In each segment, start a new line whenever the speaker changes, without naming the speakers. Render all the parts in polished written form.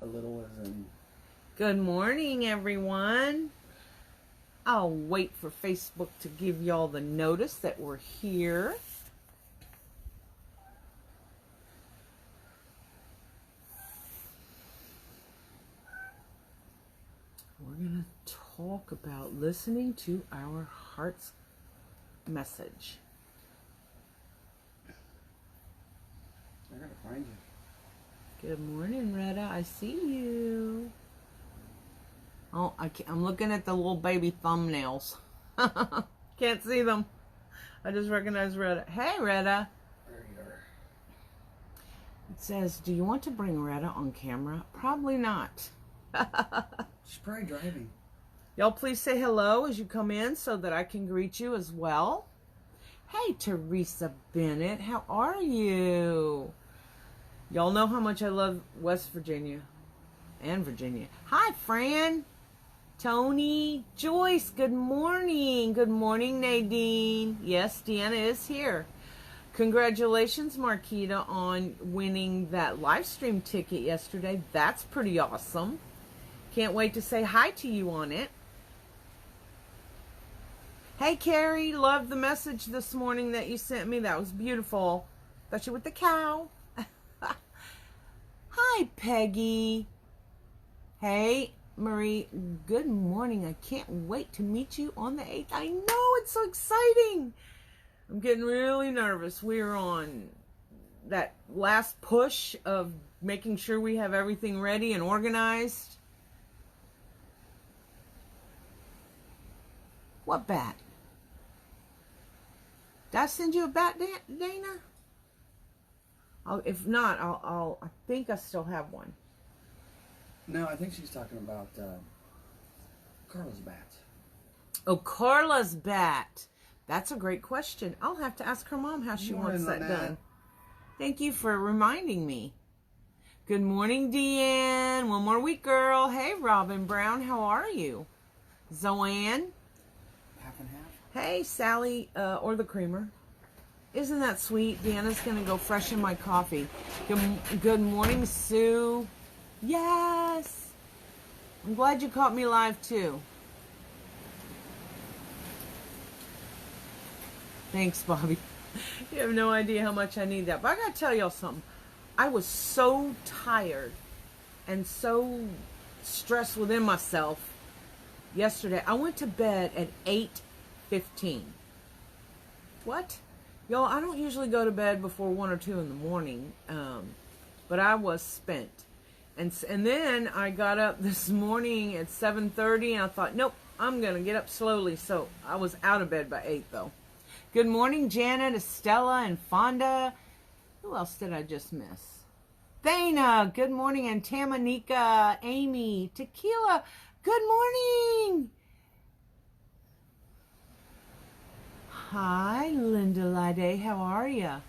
A little as in...
Good morning, everyone. I'll wait for Facebook to give y'all the notice that we're here. We're going to talk about listening to our heart's message.
I gotta find you.
Good morning, Retta. I see you. Oh, I'm looking at the little baby thumbnails. Can't see them. I just recognize Retta. Hey, Retta.
There you are.
It says, do you want to bring Retta on camera? Probably not.
She's probably driving.
Y'all please say hello as you come in so that I can greet you as well. Hey, Teresa Bennett. How are you? Y'all know how much I love West Virginia and Virginia. Hi, Fran, Tony, Joyce, good morning. Good morning, Nadine. Yes, Deanna is here. Congratulations, Marquita, on winning that live stream ticket yesterday. That's pretty awesome. Can't wait to say hi to you on it. Hey, Carrie, loved the message this morning that you sent me. That was beautiful. Especially with the cow. Hi, Peggy. Hey, Marie. Good morning. I can't wait to meet you on the 8th. I know, it's so exciting. I'm getting really nervous. We're on that last push of making sure we have everything ready and organized. What bat? Did I send you a bat, Dana? If not, I think I still have one.
No, I think she's talking about Carla's bat.
Oh, Carla's bat. That's a great question. I'll have to ask her mom how she wants that done. Thank you for reminding me. Good morning, Deanne. One more week, girl. Hey, Robin Brown. How are you? Zoanne.
Half and half.
Hey, Sally, or the creamer. Isn't that sweet? Deanna's going to go freshen my coffee. Good morning, Sue. Yes. I'm glad you caught me live, too. Thanks, Bobby. You have no idea how much I need that. But I got to tell y'all something. I was so tired and so stressed within myself yesterday. I went to bed at 8:15. What? Y'all, I don't usually go to bed before 1 or 2 in the morning, but I was spent. And then I got up this morning at 7:30, and I thought, nope, I'm going to get up slowly. So I was out of bed by 8, though. Good morning, Janet, Estella, and Fonda. Who else did I just miss? Thana, good morning, and Tamanika, Amy, Tequila, good morning. Hi, Linda Lide. How are ya?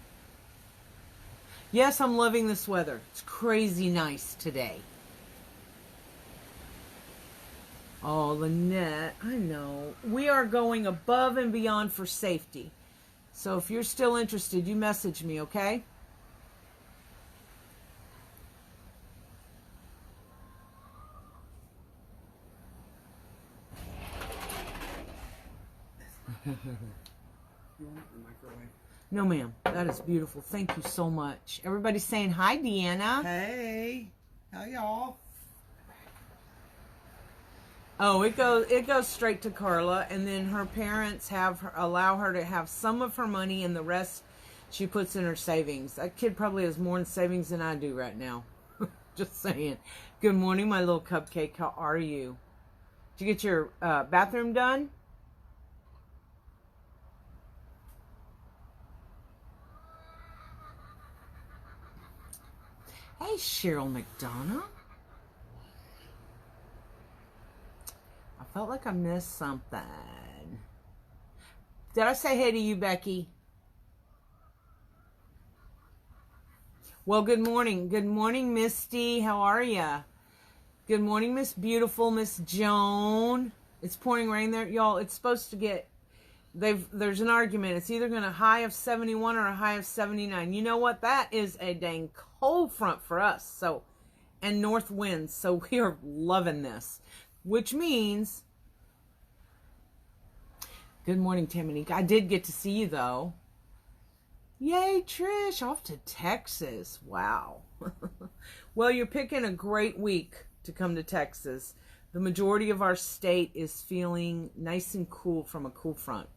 Yes, I'm loving this weather. It's crazy nice today. Oh, Lynette, I know. We are going above and beyond for safety. So if you're still interested, you message me, okay?
You want the microwave?
No, ma'am. That is beautiful. Thank you so much. Everybody's saying hi, Deanna.
Hey, how y'all?
Oh, it goes straight to Carla, and then her parents allow her to have some of her money, and the rest she puts in her savings. That kid probably has more in savings than I do right now. Just saying. Good morning, my little cupcake. How are you? Did you get your bathroom done? Hey, Cheryl McDonough. I felt like I missed something. Did I say hey to you, Becky? Well, good morning. Good morning, Misty. How are ya? Good morning, Miss Beautiful, Miss Joan. It's pouring rain there. Y'all, it's supposed to get... There's an argument. It's either going to high of 71 or a high of 79. You know what? That is a dang cold front for us. So and north winds. So we are loving this, which means, good morning, Taminique. I did get to see you though. Yay, Trish, off to Texas. Wow. Well, you're picking a great week to come to Texas. The majority of our state is feeling nice and cool from a cool front.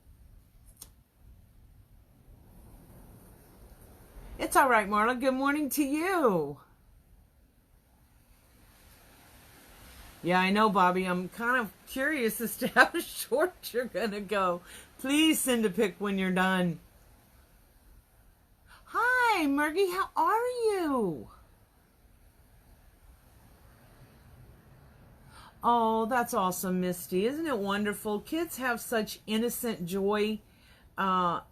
It's all right, Marla. Good morning to you. Yeah, I know, Bobby. I'm kind of curious as to how short you're going to go. Please send a pic when you're done. Hi, Murgy. How are you? Oh, that's awesome, Misty. Isn't it wonderful? Kids have such innocent joy,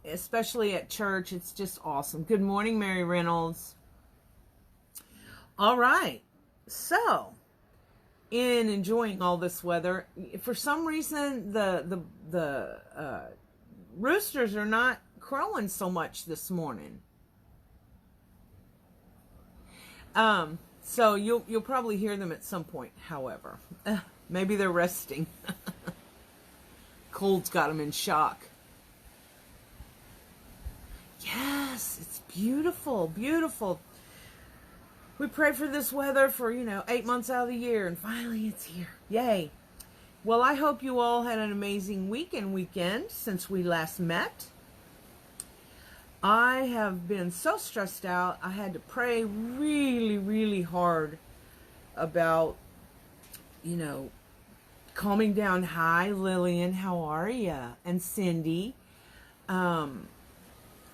especially at church. It's just awesome. Good morning, Mary Reynolds. All right. So, in enjoying all this weather, for some reason, the roosters are not crowing so much this morning. So you'll probably hear them at some point, however. Maybe they're resting. Cold's got them in shock. Yes, it's beautiful, beautiful. We pray for this weather for, 8 months out of the year, and finally it's here. Yay. Well, I hope you all had an amazing week and weekend since we last met. I have been so stressed out. I had to pray really, really hard about, calming down. Hi, Lillian. How are you? And Cindy.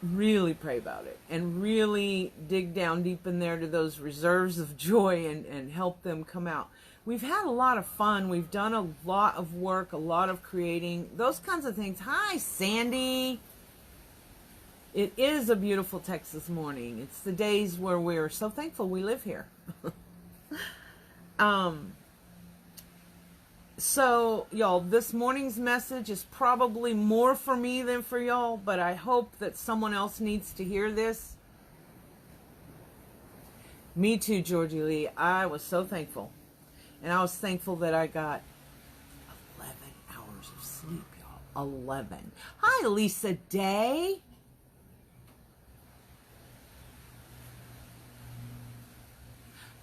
Really pray about it and really dig down deep in there to those reserves of joy and help them come out. We've had a lot of fun. We've done a lot of work, a lot of creating, those kinds of things. Hi, Sandy. It is a beautiful Texas morning. It's the days where we're so thankful we live here. So, y'all, this morning's message is probably more for me than for y'all, but I hope that someone else needs to hear this. Me too, Georgie Lee. I was so thankful. And I was thankful that I got 11 hours of sleep, y'all. 11. Hi, Lisa Day.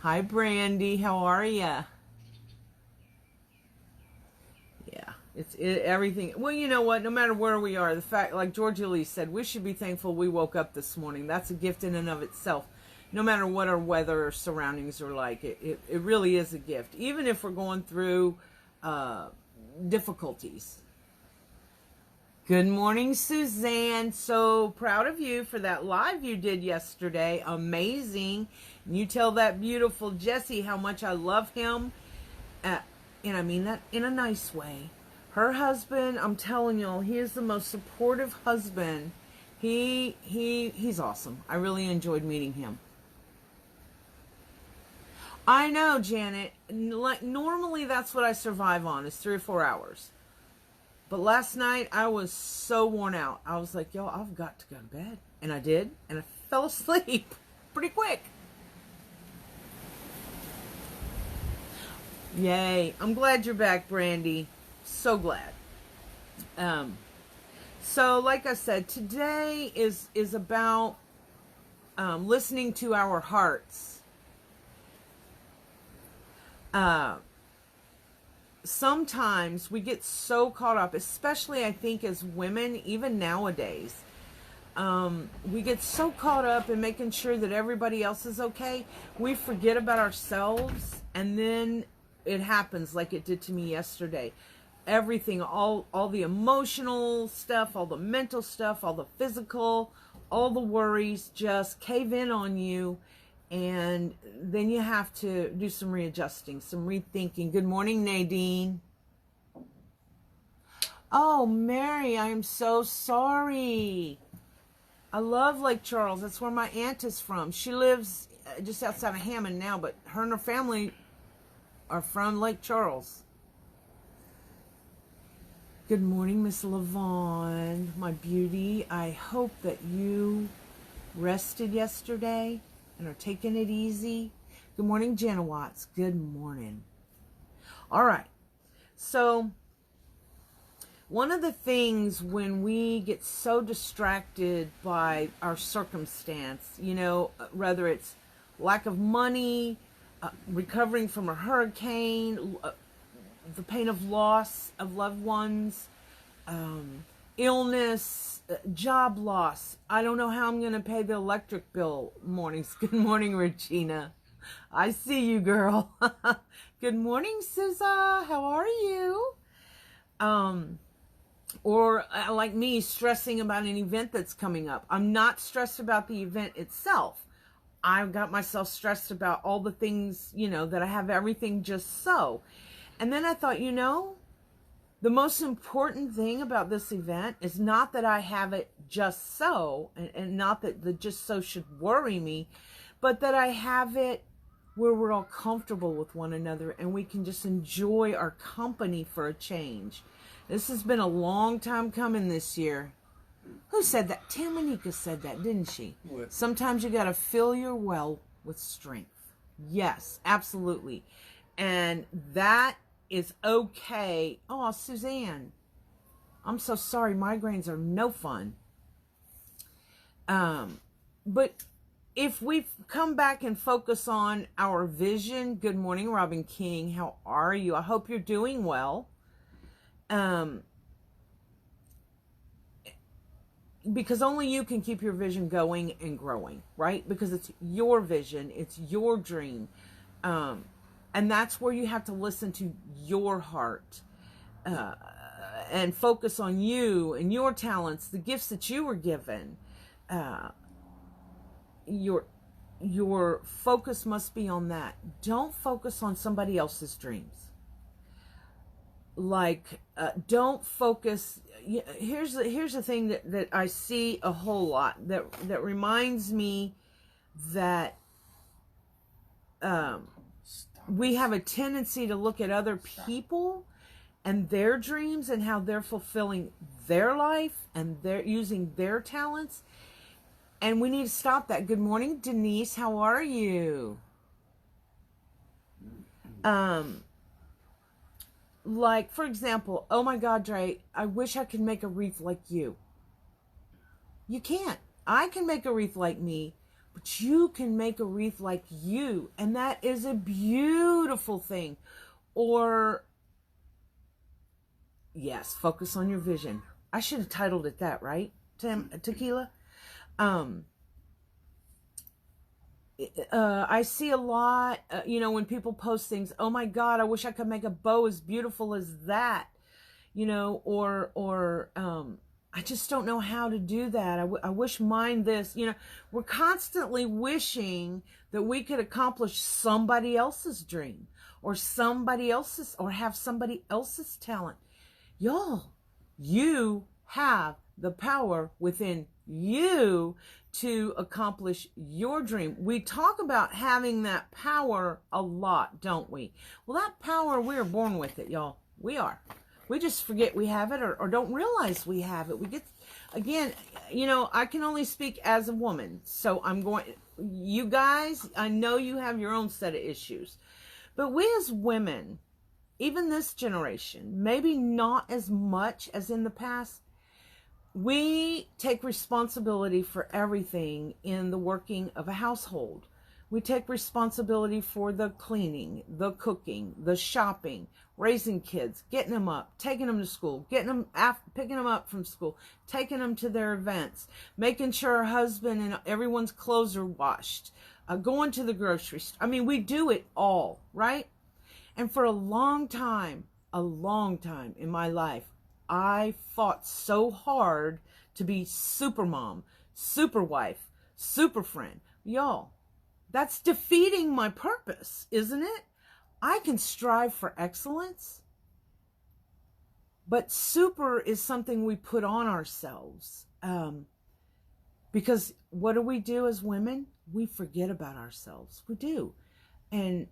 Hi, Brandy. How are ya? Yeah, it's everything. Well, you know what? No matter where we are, the fact, like Georgia Lee said, we should be thankful we woke up this morning. That's a gift in and of itself. No matter what our weather or surroundings are like, it really is a gift. Even if we're going through difficulties. Good morning, Suzanne. So proud of you for that live you did yesterday. Amazing. You tell that beautiful Jessie how much I love him. And I mean that in a nice way. Her husband, I'm telling y'all, he is the most supportive husband. He's awesome. I really enjoyed meeting him. I know, Janet. Like, normally that's what I survive on, is 3 or 4 hours. But last night, I was so worn out. I was like, yo, I've got to go to bed. And I did. And I fell asleep pretty quick. Yay. I'm glad you're back, Brandy. So glad. So, like I said, today is about listening to our hearts. Sometimes we get so caught up, especially I think as women, even nowadays, we get so caught up in making sure that everybody else is okay. We forget about ourselves, and then it happens like it did to me yesterday. Everything, all the emotional stuff, all the mental stuff, all the physical, all the worries just cave in on you. And then you have to do some readjusting, some rethinking. Good morning, Nadine. Oh, Mary, I am so sorry. I love Lake Charles. That's where my aunt is from. She lives just outside of Hammond now, but her and her family are from Lake Charles. Good morning, Miss Lavon, my beauty. I hope that you rested yesterday and are taking it easy. Good morning, Jana Watts. Good morning. All right. So one of the things when we get so distracted by our circumstance, whether it's lack of money, recovering from a hurricane, the pain of loss of loved ones, illness, job loss. I don't know how I'm going to pay the electric bill mornings. Good morning, Regina. I see you, girl. Good morning, Suza. How are you? Or like me, stressing about an event that's coming up. I'm not stressed about the event itself. I've got myself stressed about all the things, that I have everything just so. And then I thought, the most important thing about this event is not that I have it just so, and not that the just so should worry me, but that I have it where we're all comfortable with one another and we can just enjoy our company for a change. This has been a long time coming this year. Who said that? Tamanika said that, didn't she?
What?
Sometimes you got to fill your well with strength. Yes, absolutely. And that is okay. Oh, Suzanne, I'm so sorry. Migraines are no fun. But if we come back and focus on our vision, good morning, Robin King. How are you? I hope you're doing well. Because only you can keep your vision going and growing, right? Because it's your vision, it's your dream. And that's where you have to listen to your heart and focus on you and your talents, the gifts that you were given. Your focus must be on that. Don't focus on somebody else's dreams. Don't focus. Here's the thing that I see a whole lot that reminds me that we have a tendency to look at other people and their dreams and how they're fulfilling their life and they're using their talents. And we need to stop that. Good morning, Denise. How are you? Like, for example, oh my God, Dre, I wish I could make a wreath like you. You can't. I can make a wreath like me, but you can make a wreath like you. And that is a beautiful thing. Or, yes, focus on your vision. I should have titled it that, right? Tequila? I see a lot, when people post things, oh my God, I wish I could make a bow as beautiful as that, or I just don't know how to do that. I wish mine this, we're constantly wishing that we could accomplish somebody else's dream or have somebody else's talent. Y'all, you have the power within you to accomplish your dream. We talk about having that power a lot, don't we? Well, that power, we are born with it, y'all. We are. We just forget we have it or don't realize we have it. We get, again, I can only speak as a woman. So you guys, I know you have your own set of issues. But we as women, even this generation, maybe not as much as in the past, we take responsibility for everything in the working of a household. We take responsibility for the cleaning, the cooking, the shopping, raising kids, getting them up, taking them to school, picking them up from school, taking them to their events, making sure our husband and everyone's clothes are washed, going to the grocery store. I mean, we do it all, right? And for a long time in my life, I fought so hard to be super mom, super wife, super friend. Y'all, that's defeating my purpose, isn't it? I can strive for excellence, but super is something we put on ourselves. Because what do we do as women? We forget about ourselves. We do. And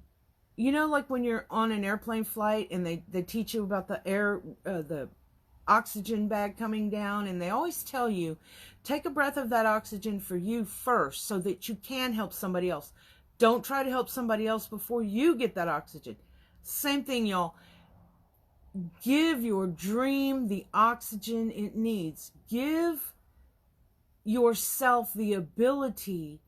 like when you're on an airplane flight and they teach you about the oxygen bag coming down, and they always tell you, take a breath of that oxygen for you first so that you can help somebody else. Don't try to help somebody else before you get that oxygen. Same thing, y'all. Give your dream the oxygen it needs. Give yourself the ability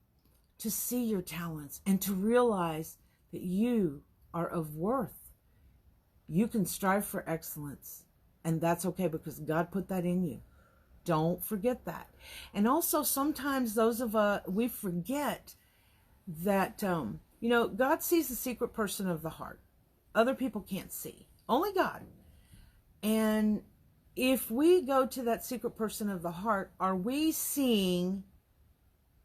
to see your talents and to realize that you are of worth. You can strive for excellence, and that's okay because God put that in you. Don't forget that. And also sometimes those of us, we forget that, God sees the secret person of the heart. Other people can't see. Only God. And if we go to that secret person of the heart, are we seeing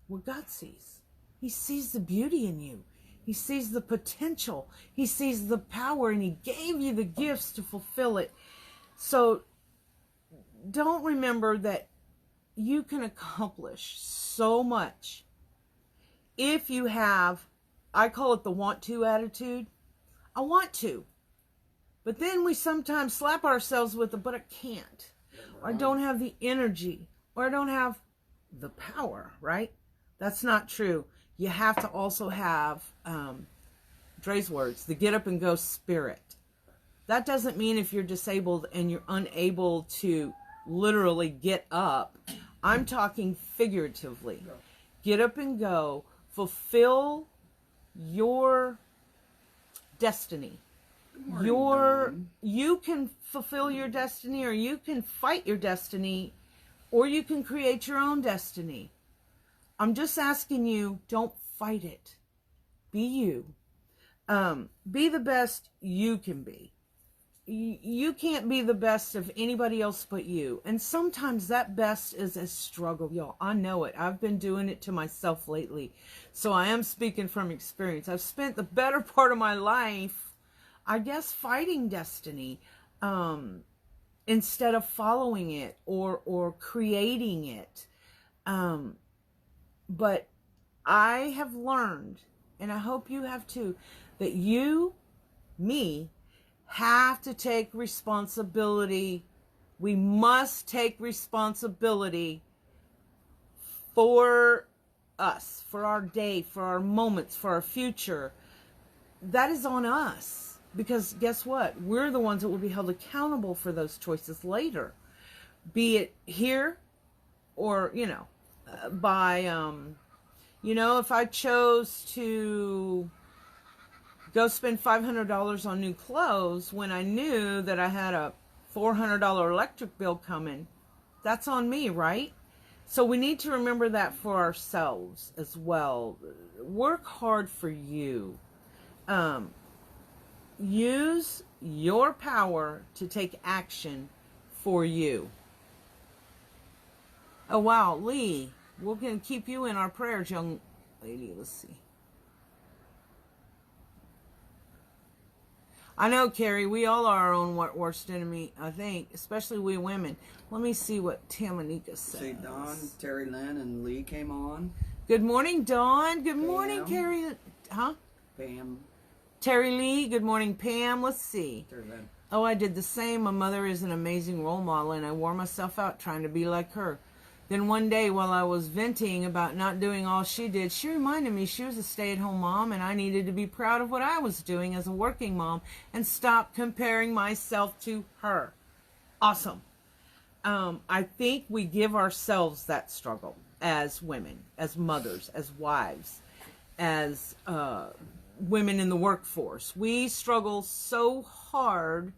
what God sees? He sees the beauty in you. He sees the potential. He sees the power, and He gave you the gifts to fulfill it. So don't remember that you can accomplish so much if you have, I call it the want to attitude. I want to. But then we sometimes slap ourselves with it, but I can't. Or I don't have the energy. Or I don't have the power, right? That's not true. You have to also have, Dre's words, the get up and go spirit. That doesn't mean if you're disabled and you're unable to literally get up. I'm talking figuratively. Get up and go. Fulfill your destiny. You can fulfill your destiny, or you can fight your destiny, or you can create your own destiny. I'm just asking you, don't fight it. Be you. Be the best you can be. You can't be the best of anybody else but you. And sometimes that best is a struggle, y'all. I know it. I've been doing it to myself lately. So I am speaking from experience. I've spent the better part of my life, I guess, fighting destiny, instead of following it or creating it. But I have learned, and I hope you have too, that you, me, have to take responsibility. We must take responsibility for us, for our day, for our moments, for our future. That is on us. Because guess what? We're the ones that will be held accountable for those choices later. Be it here or, if I chose to go spend $500 on new clothes when I knew that I had a $400 electric bill coming, that's on me, right? So we need to remember that for ourselves as well. Work hard for you. Use your power to take action for you. Oh, wow, Lee, we're going to keep you in our prayers, young lady. Let's see. I know, Carrie, we all are our own worst enemy, I think, especially we women. Let me see what Tamanika says.
See, Dawn, Terry Lynn, and Lee came on.
Good morning, Dawn. Good
Pam.
morning, Carrie. Huh?
Pam.
Terry Lee. Good morning, Pam. Let's see.
Terry Lynn.
Oh, I did the same. My mother is an amazing role model, and I wore myself out trying to be like her. Then one day, while I was venting about not doing all she did, she reminded me she was a stay-at-home mom, and I needed to be proud of what I was doing as a working mom and stop comparing myself to her. Awesome. I think we give ourselves that struggle as women, as mothers, as wives, as women in the workforce. We struggle so hard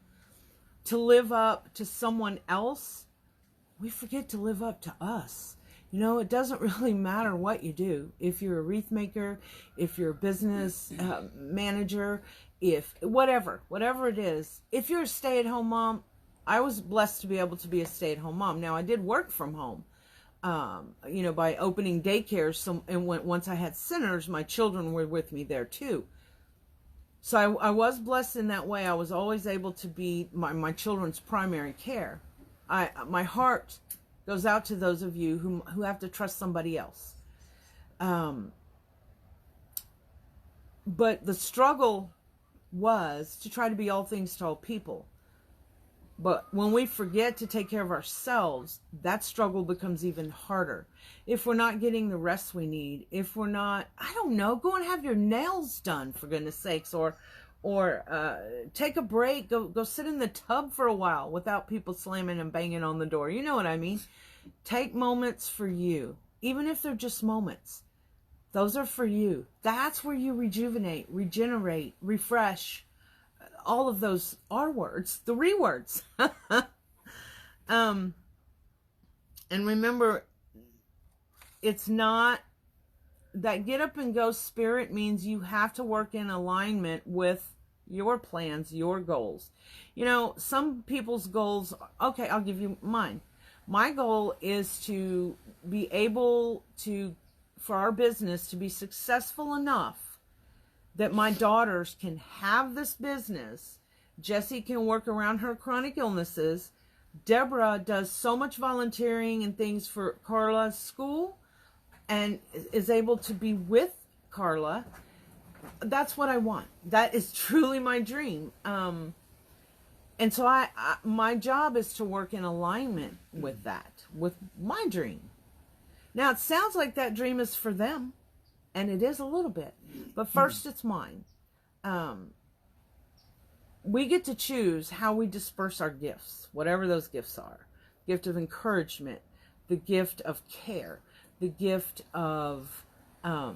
to live up to someone else. We forget to live up to us. It doesn't really matter what you do. If you're a wreath maker, if you're a business manager, whatever it is. If you're a stay-at-home mom, I was blessed to be able to be a stay-at-home mom. Now, I did work from home, by opening daycares. And once I had centers, my children were with me there too. So I was blessed in that way. I was always able to be my children's primary care. My heart goes out to those of you who have to trust somebody else. But the struggle was to try to be all things to all people. But when we forget to take care of ourselves, that struggle becomes even harder. If we're not getting the rest we need, if we're not, I don't know, go and have your nails done, for goodness sakes, or take a break, go sit in the tub for a while without people slamming and banging on the door. You know what I mean? Take moments for you, even if they're just moments. Those are for you. That's where you rejuvenate, regenerate, refresh. All of those R words, 3 words. And remember, it's not that get up and go spirit means you have to work in alignment with your plans, your goals. You know, some people's goals, okay, I'll give you mine. My goal is to be able to, for our business to be successful enough that my daughters can have this business. Jessie can work around her chronic illnesses. Deborah does so much volunteering and things for Carla's school and is able to be with Carla. That's what I want. That is truly my dream. And so my job is to work in alignment with that, with my dream. Now, it sounds like that dream is for them. And it is a little bit. But first, it's mine. We get to choose how we disperse our gifts, whatever those gifts are. Gift of encouragement, the gift of care, the gift of, what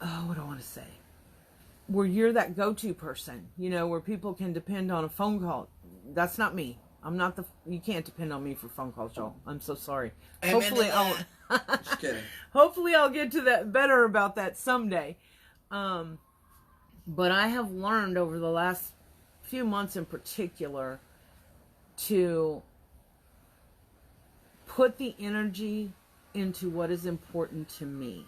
do I want to say? Where you're that go-to person, you know, where people can depend on a phone call. That's not me. I'm not you can't depend on me for phone calls, y'all. I'm so sorry. Hopefully
Just kidding.
Hopefully I'll get to that better about that someday. But I have learned over the last few months in particular to put the energy into what is important to me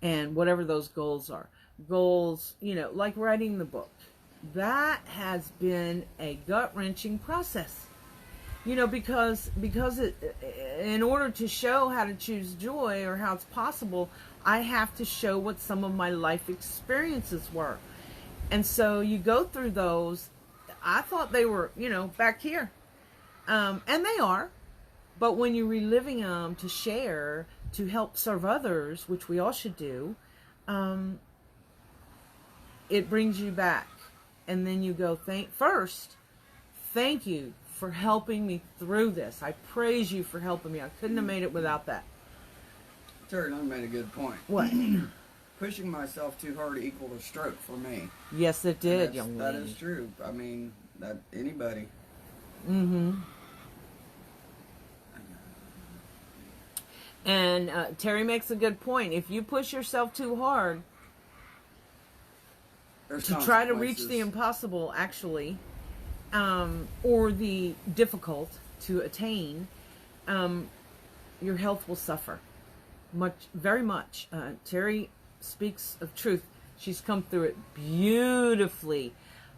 and whatever those goals are. Goals, you know, like writing the book. That has been a gut-wrenching process. You know, because in order to show how to choose joy or how it's possible, I have to show what some of my life experiences were. And so you go through those. I thought they were, you know, back here. And they are. But when you're reliving them to share, to help serve others, which we all should do, it brings you back. And then you go, thank you for helping me through this. I praise you for helping me. I couldn't have made it without that.
Terry made a good point.
What?
Pushing myself too hard equaled a stroke for me.
Yes, it did, young lady.
That is true. I mean, that anybody.
Mm-hmm. And Terry makes a good point. If you push yourself too hard to try to reach the impossible, actually, or the difficult to attain, your health will suffer very much. Terry speaks of truth. She's come through it beautifully.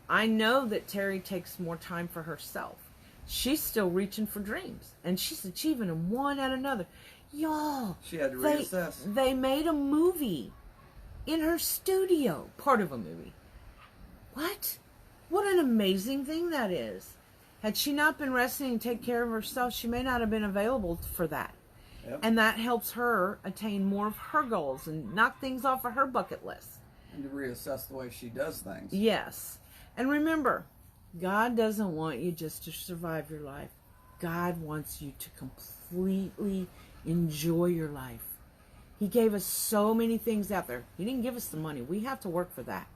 I know that Terry takes more time for herself. She's still reaching for dreams, and she's achieving them one at another. Y'all,
she had to reassess.
They made a movie in her studio, part of a movie. What an amazing thing that is. Had she not been resting and take care of herself, she may not have been available for that. Yep. And that helps her attain more of her goals and knock things off of her bucket list.
And to reassess the way she does things.
Yes. And remember, God doesn't want you just to survive your life. God wants you to completely enjoy your life. He gave us so many things out there. He didn't give us the money. We have to work for that.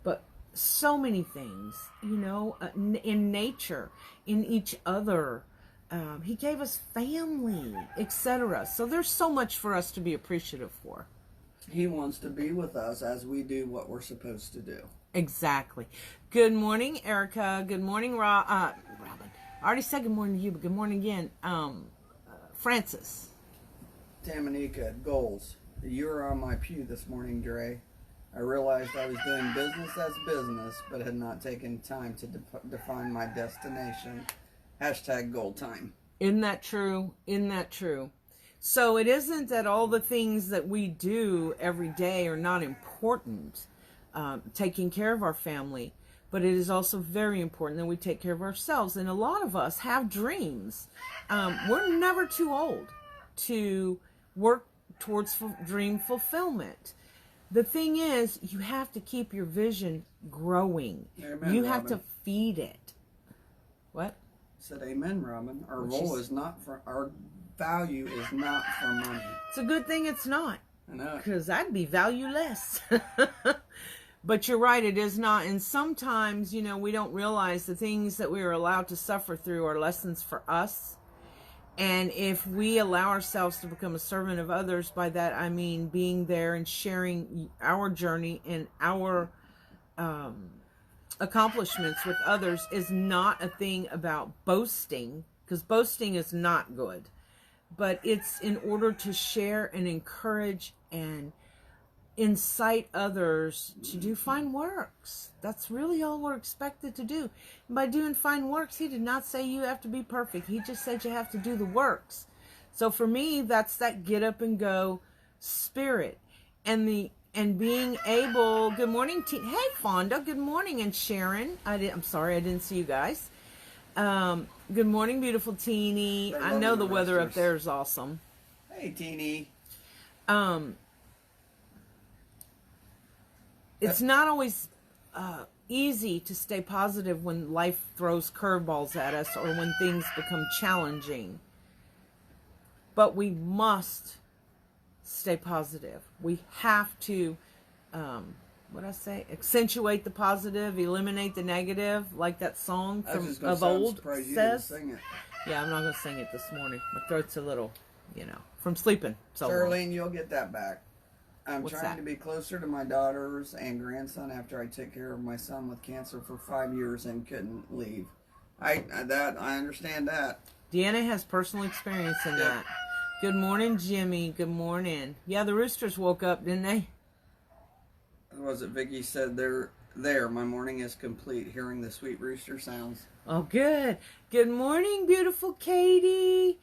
But so many things, you know, in nature, in each other. He gave us family, etc. So there's so much for us to be appreciative for.
He wants to be with us as we do what we're supposed to do.
Exactly. Good morning, Erica. Good morning, Robin. I already said good morning to you, but good morning again. Francis.
Tamanika, goals. You were on my pew this morning, Drea. I realized I was doing business as business, but had not taken time to define my destination. # goal time.
Isn't that true? Isn't that true? So it isn't that all the things that we do every day are not important. Taking care of our family. but it is also very important that we take care of ourselves. And a lot of us have dreams. We're never too old to work towards dream fulfillment. The thing is, you have to keep your vision growing.
Amen,
you have
Robin.
to feed it. What?
Said amen, Robin. Our
Well,
goal
she's-
is not for our value is not for money.
It's a good thing it's not,
I know.
because I'd be valueless. But you're right, it is not. And sometimes, we don't realize the things that we are allowed to suffer through are lessons for us. And if we allow ourselves to become a servant of others, by that I mean being there and sharing our journey and our accomplishments with others, is not a thing about boasting, because boasting is not good. But it's in order to share and encourage and incite others to do fine works. That's really all we're expected to do. And by doing fine works, he did not say you have to be perfect. He just said you have to do the works. So for me, that's that get up and go spirit. And being able, good morning, hey Fonda, good morning, and Sharon. I'm sorry I didn't see you guys. Good morning, beautiful Teeny.
They
I
love
know
you,
the weather up
roasters.
there is awesome.
Hey, Teeny.
It's not always easy to stay positive when life throws curveballs at us or when things become challenging. But we must stay positive. We have to, accentuate the positive, eliminate the negative, like that song
I was
from
just gonna
of
say, I'm
old
surprised you didn't
says.
sing it.
Yeah, I'm not going to sing it this morning. My throat's a little, from sleeping so long.
Charlene, you'll get that back. I'm
What's
trying
that?
to be closer to my daughters and grandson after I took care of my son with cancer for 5 years and couldn't leave. I understand that.
Deanna has personal experience in
Yeah.
that. Good morning, Jimmy. Good morning. Yeah, the roosters woke up, didn't they?
What was it Vicky said? There. My morning is complete hearing the sweet rooster sounds.
Oh, good. Good morning, beautiful Katie.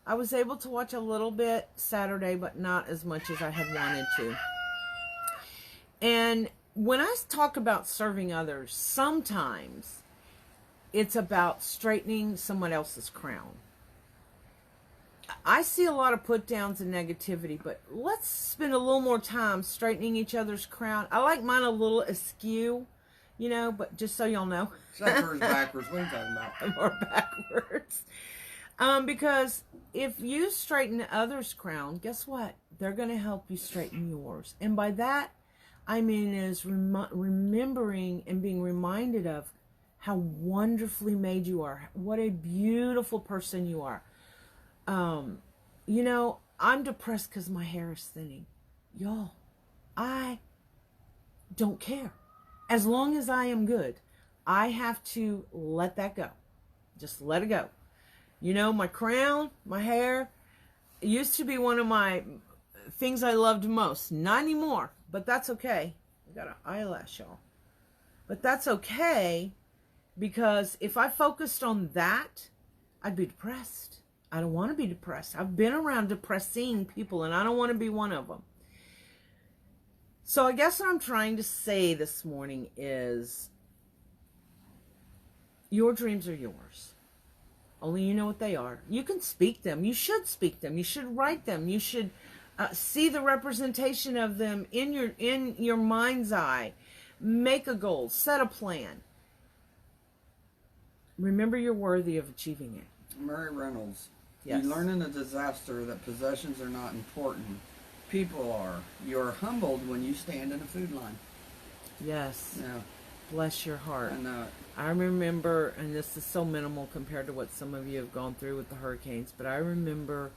I was able to watch a little bit Saturday, but not as much as I had wanted to. And when I talk about serving others, sometimes it's about straightening someone else's crown. I see a lot of put downs and negativity, but let's spend a little more time straightening each other's crown. I like mine a little askew, but just so y'all know.
Except for his backwards. What are you talking about?
Or backwards. Because if you straighten others' crown, guess what? They're going to help you straighten yours. And by that, I mean is remembering and being reminded of how wonderfully made you are. What a beautiful person you are. I'm depressed because my hair is thinning. Y'all, I don't care. As long as I am good, I have to let that go. Just let it go. My crown, my hair, it used to be one of my things I loved most. Not anymore, but that's okay. I got an eyelash, y'all. But that's okay, because if I focused on that, I'd be depressed. I don't want to be depressed. I've been around depressing people, and I don't want to be one of them. So I guess what I'm trying to say this morning is your dreams are yours. Only you know what they are. You can speak them. You should speak them. You should write them. You should see the representation of them in your mind's eye. Make a goal. Set a plan. Remember you're worthy of achieving it.
Murray Reynolds.
Yes.
You learn in a disaster that possessions are not important. People are. You are humbled when you stand in a food line.
Yes.
Yeah.
Bless your heart.
And
I remember, and this is so minimal compared to what some of you have gone through with the hurricanes, but I remember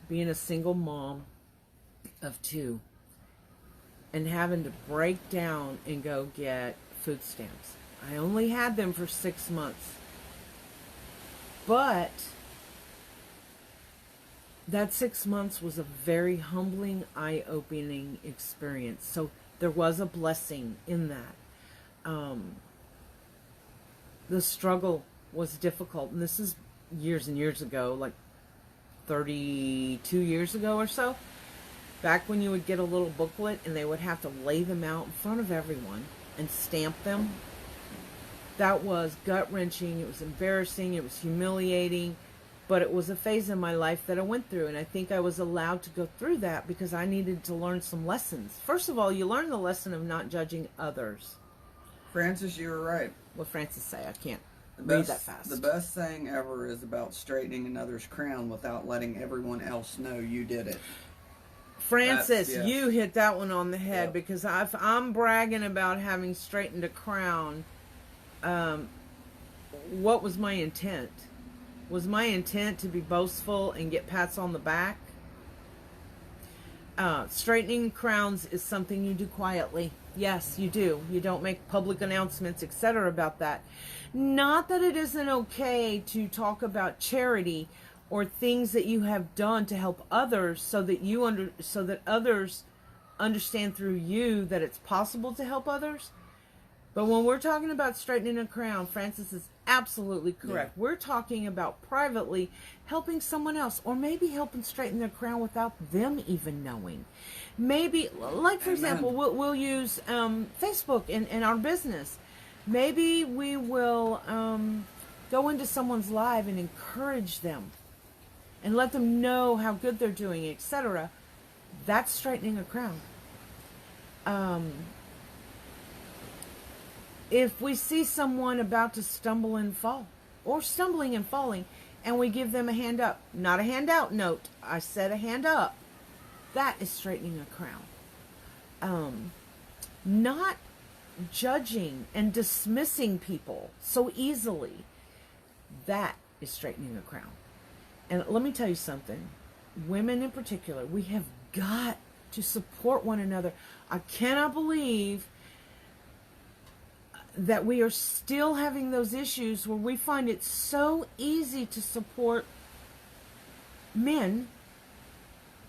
being a single mom of 2 and having to break down and go get food stamps. I only had them for 6 months. But that 6 months was a very humbling, eye-opening experience. So there was a blessing in that. The struggle was difficult. And this is years and years ago, like 32 years ago or so. Back when you would get a little booklet and they would have to lay them out in front of everyone. and stamp them. That was gut-wrenching. It was embarrassing. It was humiliating. But it was a phase in my life that I went through. And I think I was allowed to go through that because I needed to learn some lessons. First of all, you learn the lesson of not judging others.
Francis, you were right.
What Francis say? I can't
The
read that fast.
The best thing ever is about straightening another's crown without letting everyone else know you did it.
Francis,
Yes.
you hit that one on the head
Yep.
because I'm bragging about having straightened a crown. What was my intent? Was my intent to be boastful and get pats on the back? Straightening crowns is something you do quietly. Yes, you do. You don't make public announcements, etc. about that. Not that it isn't okay to talk about charity or things that you have done to help others so that others understand through you that it's possible to help others. But when we're talking about straightening a crown, Francis is absolutely correct.
Yeah.
We're talking about privately helping someone else, or maybe helping straighten their crown without them even knowing. Maybe, like for example, we'll use Facebook in our business. Maybe we will go into someone's live and encourage them and let them know how good they're doing, etc. That's straightening a crown. If we see someone about to stumble and fall, or stumbling and falling, and we give them a hand up, not a handout note, I said a hand up, that is straightening a crown. Not judging and dismissing people so easily, that is straightening a crown. And let me tell you something, women in particular, we have got to support one another. I cannot believe that we are still having those issues where we find it so easy to support men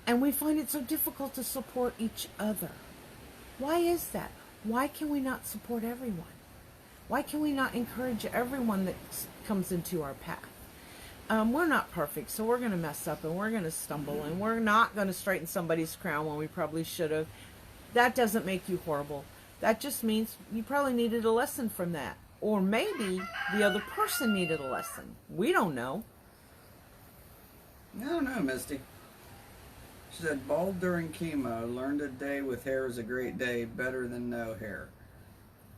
and we find it so difficult to support each other. Why is that? Why can we not support everyone? Why can we not encourage everyone that comes into our path? We're not perfect, so we're going to mess up and we're going to stumble and we're not going to straighten somebody's crown when we probably should have. That doesn't make you horrible. That just means you probably needed a lesson from that. Or maybe the other person needed a lesson. We don't know.
I don't know, Misty. She said, bald during chemo, learned a day with hair is a great day, better than no hair.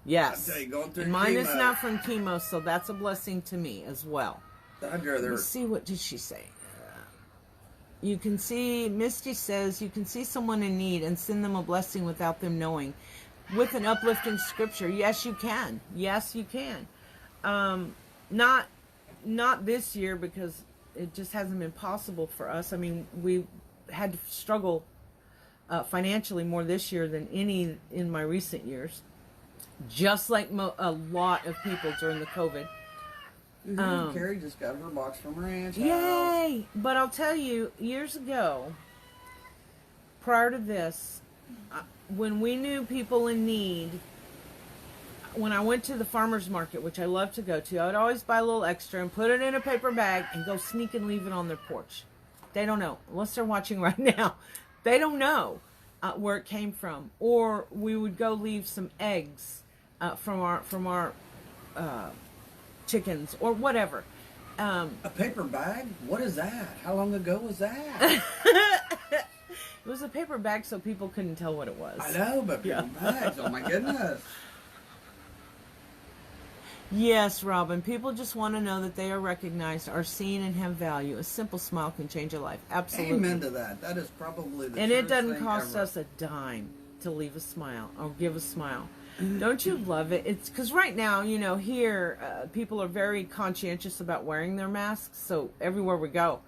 Yes.
I tell you, going through
And mine
chemo,
is not from chemo, so that's a blessing to me as well.
I'd rather...
Let's see, what did she say? You can see, Misty says, you can see someone in need and send them a blessing without them knowing. With an uplifting scripture. Yes, you can. Yes, you can. Not this year because it just hasn't been possible for us. I mean, we had to struggle financially more this year than any in my recent years. Just like a lot of people during the COVID.
Carrie just got her box from Ranch House.
Yay! But I'll tell you, years ago, prior to this, when we knew people in need, when I went to the farmer's market, which I love to go to, I would always buy a little extra and put it in a paper bag and go sneak and leave it on their porch. They don't know. Unless they're watching right now. They don't know where it came from. Or we would go leave some eggs from our chickens or whatever.
A paper bag? What is that? How long ago was that?
It was a paper bag so people couldn't tell what it was.
I know, but paper bags, oh my goodness.
Yes, Robin. People just want to know that they are recognized, are seen, and have value. A simple smile can change a life. Absolutely.
Amen to that. That is probably the
And it
truest
doesn't
thing
cost
ever.
us a dime to leave a smile or give a smile. Don't you love it? It's because right now, you know, here people are very conscientious about wearing their masks. So everywhere we go.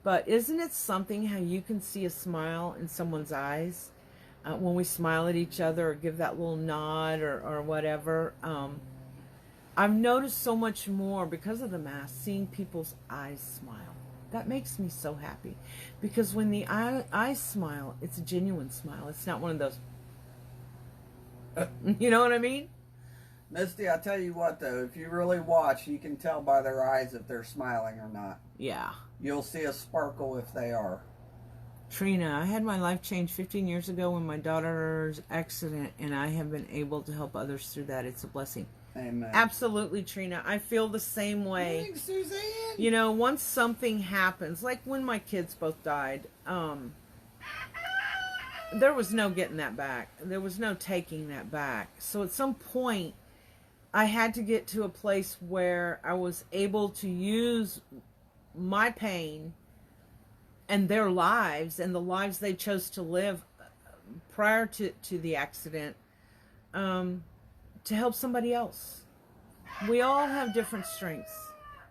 But isn't it something how you can see a smile in someone's eyes when we smile at each other or give that little nod or whatever? I've noticed so much more because of the mask, seeing people's eyes smile. That makes me so happy. Because when the eyes smile, it's a genuine smile. It's not one of those, you know what I mean?
Misty, I tell you what though, if you really watch, you can tell by their eyes if they're smiling or not.
Yeah.
You'll see a sparkle if they are.
Trina, I had my life changed 15 years ago when my daughter's accident, and I have been able to help others through that. It's a blessing.
Amen.
Absolutely, Trina. I feel the same way.
Thanks, Suzanne.
You know, once something happens, like when my kids both died, there was no getting that back. There was no taking that back. So at some point, I had to get to a place where I was able to use my pain and their lives and the lives they chose to live prior to the accident to help somebody else. We all have different strengths.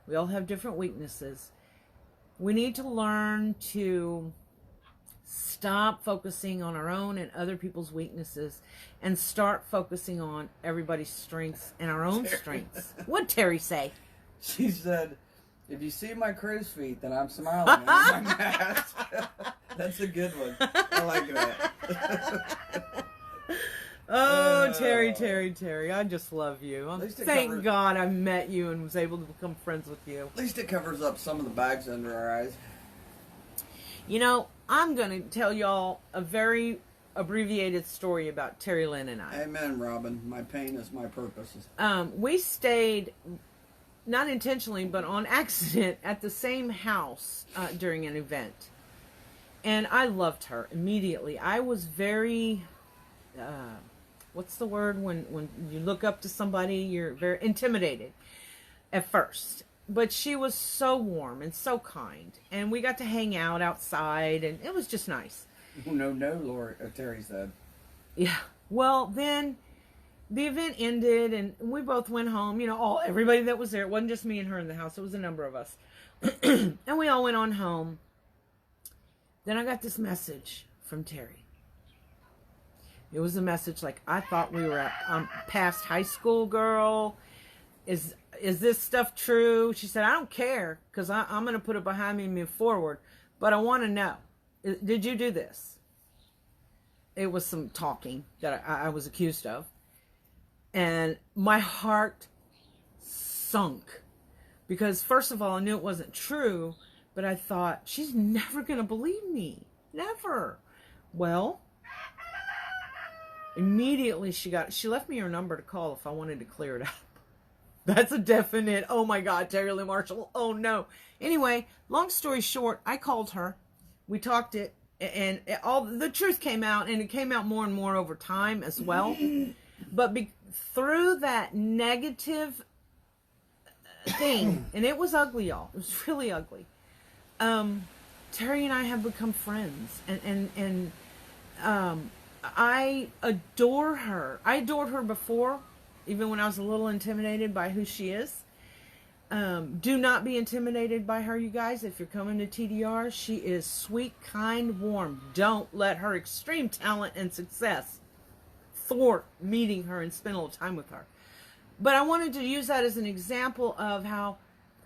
We all have different weaknesses. We need to learn to stop focusing on our own and other people's weaknesses and start focusing on everybody's strengths and our own strengths. What'd Terry say?
She said, if you see my crow's feet, then I'm smiling under my mask. That's a good one. I like that.
Oh, Terry. I just love you. Thank God I met you and was able to become friends with you.
At least it covers up some of the bags under our eyes.
You know, I'm going to tell y'all a very abbreviated story about Terry Lynn and I.
Amen, Robin. My pain is my purpose.
We stayed, not intentionally, but on accident, at the same house during an event. And I loved her immediately. I was very, what's the word? When you look up to somebody, you're very intimidated at first. But she was so warm and so kind. And we got to hang out outside, and it was just nice.
No, Lord, Terry said.
Yeah. Well, then the event ended, and we both went home. You know, everybody that was there. It wasn't just me and her in the house. It was a number of us. And we all went on home. Then I got this message from Terry. It was a message like, I thought we were past high school, girl. Is this stuff true? She said, I don't care, because I'm going to put it behind me and move forward. But I want to know, did you do this? It was some talking that I was accused of. And my heart sunk. Because first of all, I knew it wasn't true. But I thought, she's never going to believe me. Never. Well, immediately she left me her number to call if I wanted to clear it up. That's a definite, oh my God, Terry Lynn Marshall, oh no. Anyway, long story short, I called her. We talked it, and all the truth came out, and it came out more and more over time as well. But through that negative thing, and it was ugly, y'all. It was really ugly. Terry and I have become friends, and I adore her. I adored her before, even when I was a little intimidated by who she is. Do not be intimidated by her, you guys. If you're coming to TDR, she is sweet, kind, warm. Don't let her extreme talent and success thwart meeting her and spend a little time with her. But I wanted to use that as an example of how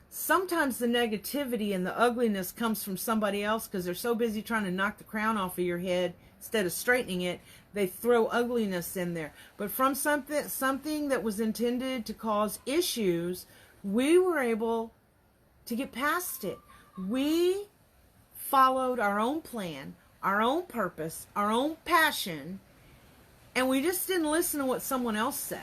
sometimes the negativity and the ugliness comes from somebody else because they're so busy trying to knock the crown off of your head instead of straightening it. They throw ugliness in there. But from something that was intended to cause issues, we were able to get past it. We followed our own plan, our own purpose, our own passion, and we just didn't listen to what someone else said.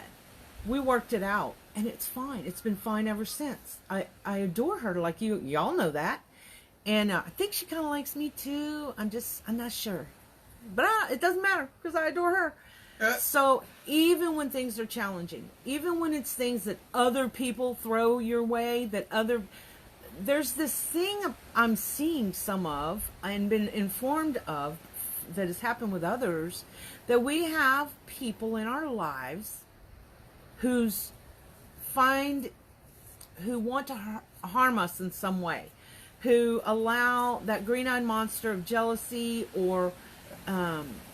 We worked it out, and it's fine. It's been fine ever since. I adore her, like y'all know that. And I think she kind of likes me too. I'm not sure. But it doesn't matter because I adore her. So even when things are challenging, even when it's things that other people throw your way, there's this thing I'm seeing some of and been informed of that has happened with others, that we have people in our lives who want to harm us in some way, who allow that green-eyed monster of jealousy or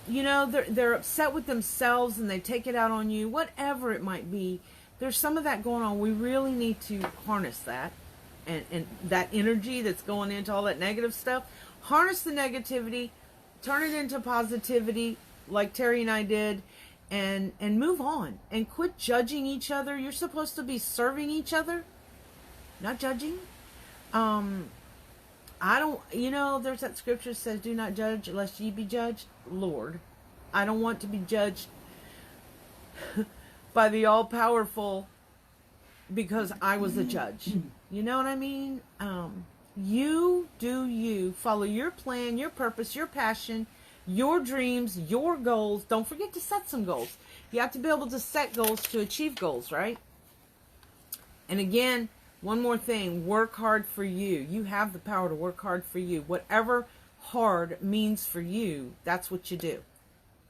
they're upset with themselves and they take it out on you, whatever it might be. There's some of that going on. We really need to harness that and that energy that's going into all that negative stuff. Harness the negativity, turn it into positivity like Terry and I did, and move on and quit judging each other. You're supposed to be serving each other, not judging. I don't, there's that scripture that says, do not judge lest ye be judged. Lord, I don't want to be judged by the all-powerful because I was the judge. You know what I mean? You do you. Follow your plan, your purpose, your passion, your dreams, your goals. Don't forget to set some goals. You have to be able to set goals to achieve goals, right? And again, one more thing, work hard for you. You have the power to work hard for you. Whatever hard means for you, that's what you do.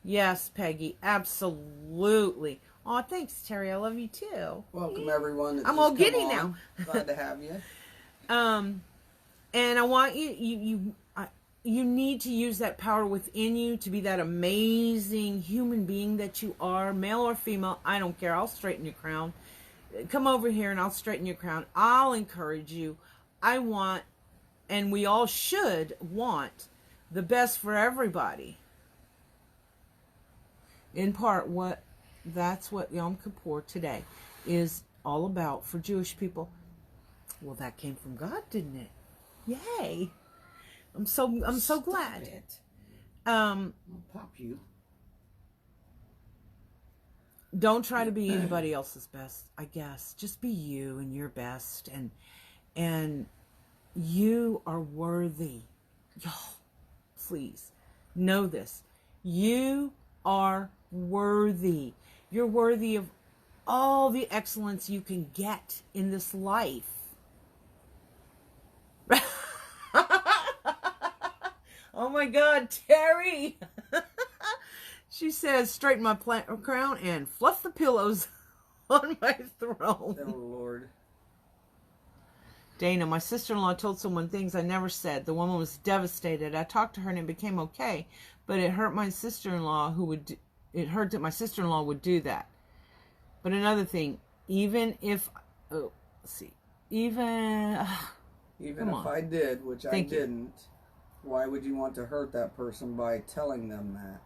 Yes, Peggy, absolutely. Oh, thanks, Terry. I love you too.
Welcome, everyone.
I'm all giddy now.
Glad to have you.
And I want you need to use that power within you to be that amazing human being that you are, male or female. I don't care. I'll straighten your crown. Come over here and I'll straighten your crown. I'll encourage you. I want, and we all should want, the best for everybody. In part, that's what Yom Kippur today is all about for Jewish people. Well, that came from God, didn't it? Yay! I'm so glad.
It.
I'll
pop you.
Don't try to be anybody else's best, I guess. Just be you and your best, and you are worthy. Y'all, please know this. You are worthy. You're worthy of all the excellence you can get in this life. Oh my God, Terry! She says, straighten my crown and fluff the pillows on my throne.
Oh, Lord.
Dana, my sister-in-law told someone things I never said. The woman was devastated. I talked to her and it became okay, but it hurt my sister-in-law it hurt that my sister-in-law would do that. But another thing, even if I
did, which I didn't, why would you want to hurt that person by telling them that?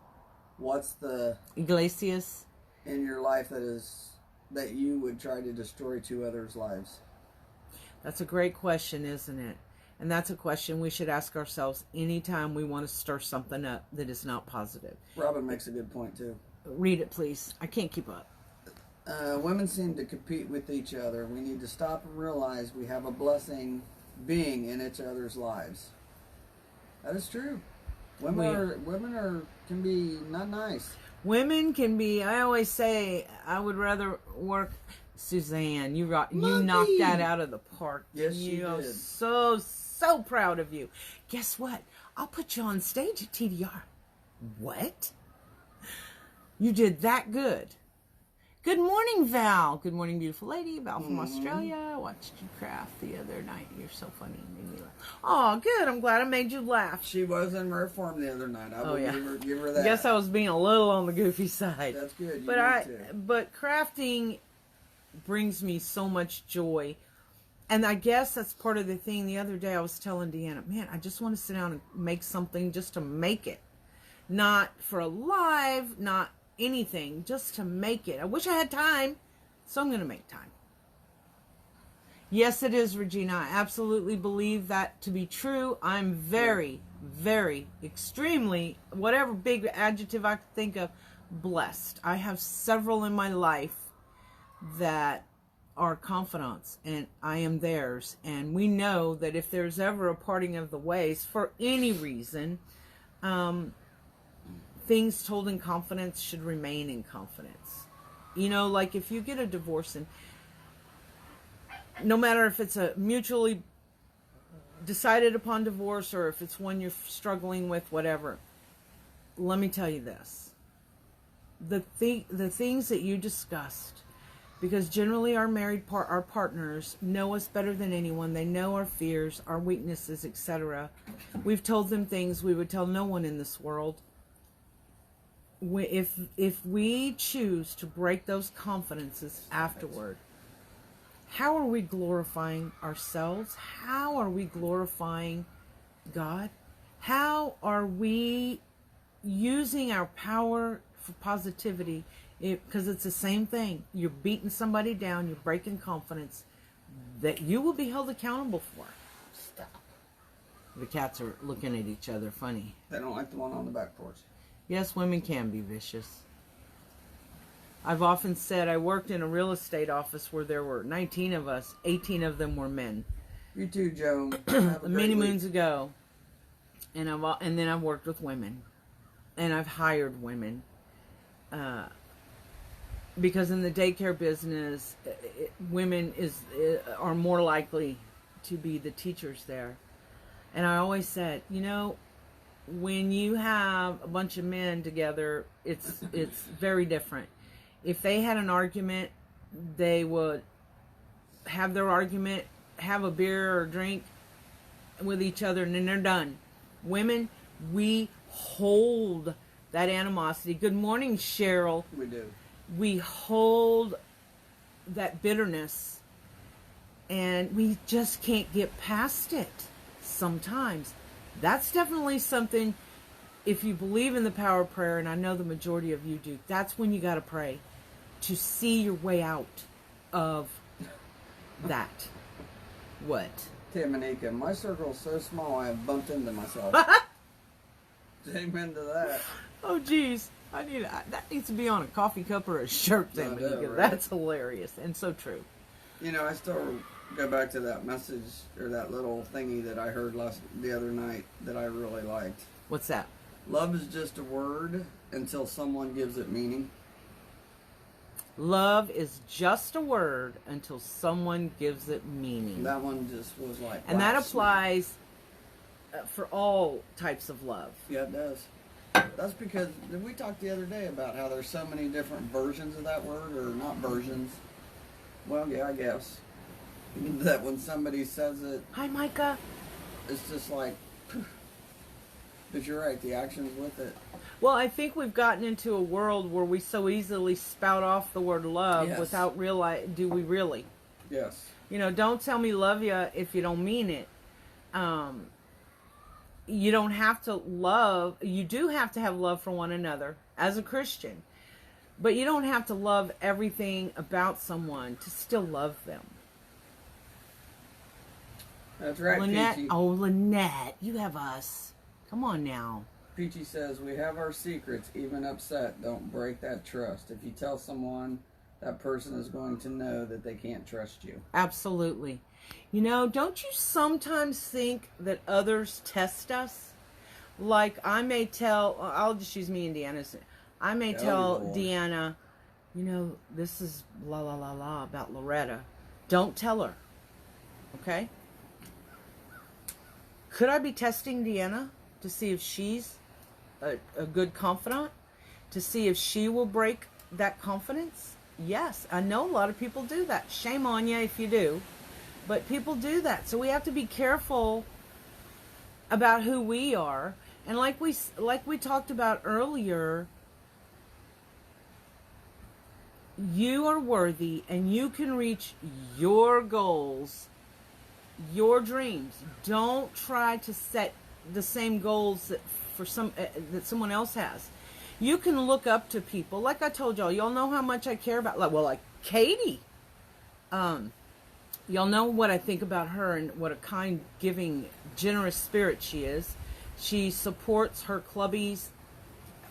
What's the
Iglesias
in your life that you would try to destroy two others' lives?
That's a great question, isn't it? And that's a question we should ask ourselves anytime we want to stir something up that is not positive.
Robin makes a good point, too.
Read it, please. I can't keep up.
Women seem to compete with each other. We need to stop and realize we have a blessing being in each other's lives. That is true. Women can be not nice.
Women can be. I always say I would rather work. Suzanne, you knocked that out of the park.
Yes, you did.
I'm so proud of you. Guess what? I'll put you on stage at TDR. What? You did that good. Good morning, Val. Good morning, beautiful lady. Val from Australia. I watched you craft the other night. You're so funny. You made me laugh. Oh, good. I'm glad I made you laugh.
She was in rare form the other night. I will give her that.
I guess I was being a little on the goofy side.
That's good.
But crafting brings me so much joy. And I guess that's part of the thing. The other day I was telling Deanna, man, I just want to sit down and make something just to make it. Not for a live, not anything, just to make it. I wish I had time, so I'm going to make time. Yes, it is, Regina. I absolutely believe that to be true. I'm very, very, extremely, whatever big adjective I could think of, blessed. I have several in my life that are confidants, and I am theirs. And we know that if there's ever a parting of the ways for any reason, things told in confidence should remain in confidence. Like if you get a divorce, and no matter if it's a mutually decided upon divorce or if it's one you're struggling with, whatever, let me tell you this. The things that you discussed, because generally our partners know us better than anyone. They know our fears, our weaknesses, etc. We've told them things we would tell no one in this world. If we choose to break those confidences afterward, how are we glorifying ourselves? How are we glorifying God? How are we using our power for positivity? Because it's the same thing. You're beating somebody down. You're breaking confidence that you will be held accountable for.
Stop.
The cats are looking at each other funny.
They don't like the one on the back porch.
Yes, women can be vicious. I've often said I worked in a real estate office where there were 19 of us. 18 of them were men.
You too, Joe.
Many moons ago. And then I've worked with women. And I've hired women. Because in the daycare business, women are more likely to be the teachers there. And I always said, you know, when you have a bunch of men together, it's very different. If they had an argument, they would have their argument, have a beer or drink with each other, and then they're done. Women, we hold that animosity. Good morning, Cheryl.
We do. We
hold that bitterness, and we just can't get past it sometimes. That's definitely something, if you believe in the power of prayer, and I know the majority of you do, that's when you got to pray to see your way out of that. What?
Tamanika, my circle is so small I have bumped into myself. Amen to that.
Oh, geez. That needs to be on a coffee cup or a shirt, Tamanika.
Right?
That's hilarious and so true.
You know, I still go back to that message or that little thingy that I heard the other night that I really liked.
What's that?
Love is just a word until someone gives it meaning.
Love is just a word until someone gives it meaning.
That one just was like,
and that applies for all types of love.
Yeah, it does. That's because we talked the other day about how there's so many different versions of that word, or not versions. Well, yeah, I guess. That when somebody says it...
Hi, Micah.
It's just like... But you're right, the action's with it.
Well, I think we've gotten into a world where we so easily spout off the word love without realizing, do we really?
Yes.
You know, don't tell me love you if you don't mean it. You don't have to love, you do have to have love for one another as a Christian. But you don't have to love everything about someone to still love them.
That's right,
Lynette.
Peachy.
Oh, Lynette, you have us. Come on now.
Peachy says, we have our secrets, even upset. Don't break that trust. If you tell someone, that person is going to know that they can't trust you.
Absolutely. You know, don't you sometimes think that others test us? Like, I may tell, I'll just use me and Deanna's. I may tell Deanna, you know, this is la la la la about Loretta. Don't tell her. Okay? Could I be testing Deanna to see if she's a good confidant? To see if she will break that confidence? Yes. I know a lot of people do that. Shame on you if you do. But people do that. So we have to be careful about who we are. And like we talked about earlier, you are worthy and you can reach your goals, your dreams. Don't try to set the same goals that someone else has. You can look up to people. Like I told y'all know how much I care about, like Katie. Y'all know what I think about her and what a kind, giving, generous spirit she is. She supports her clubbies.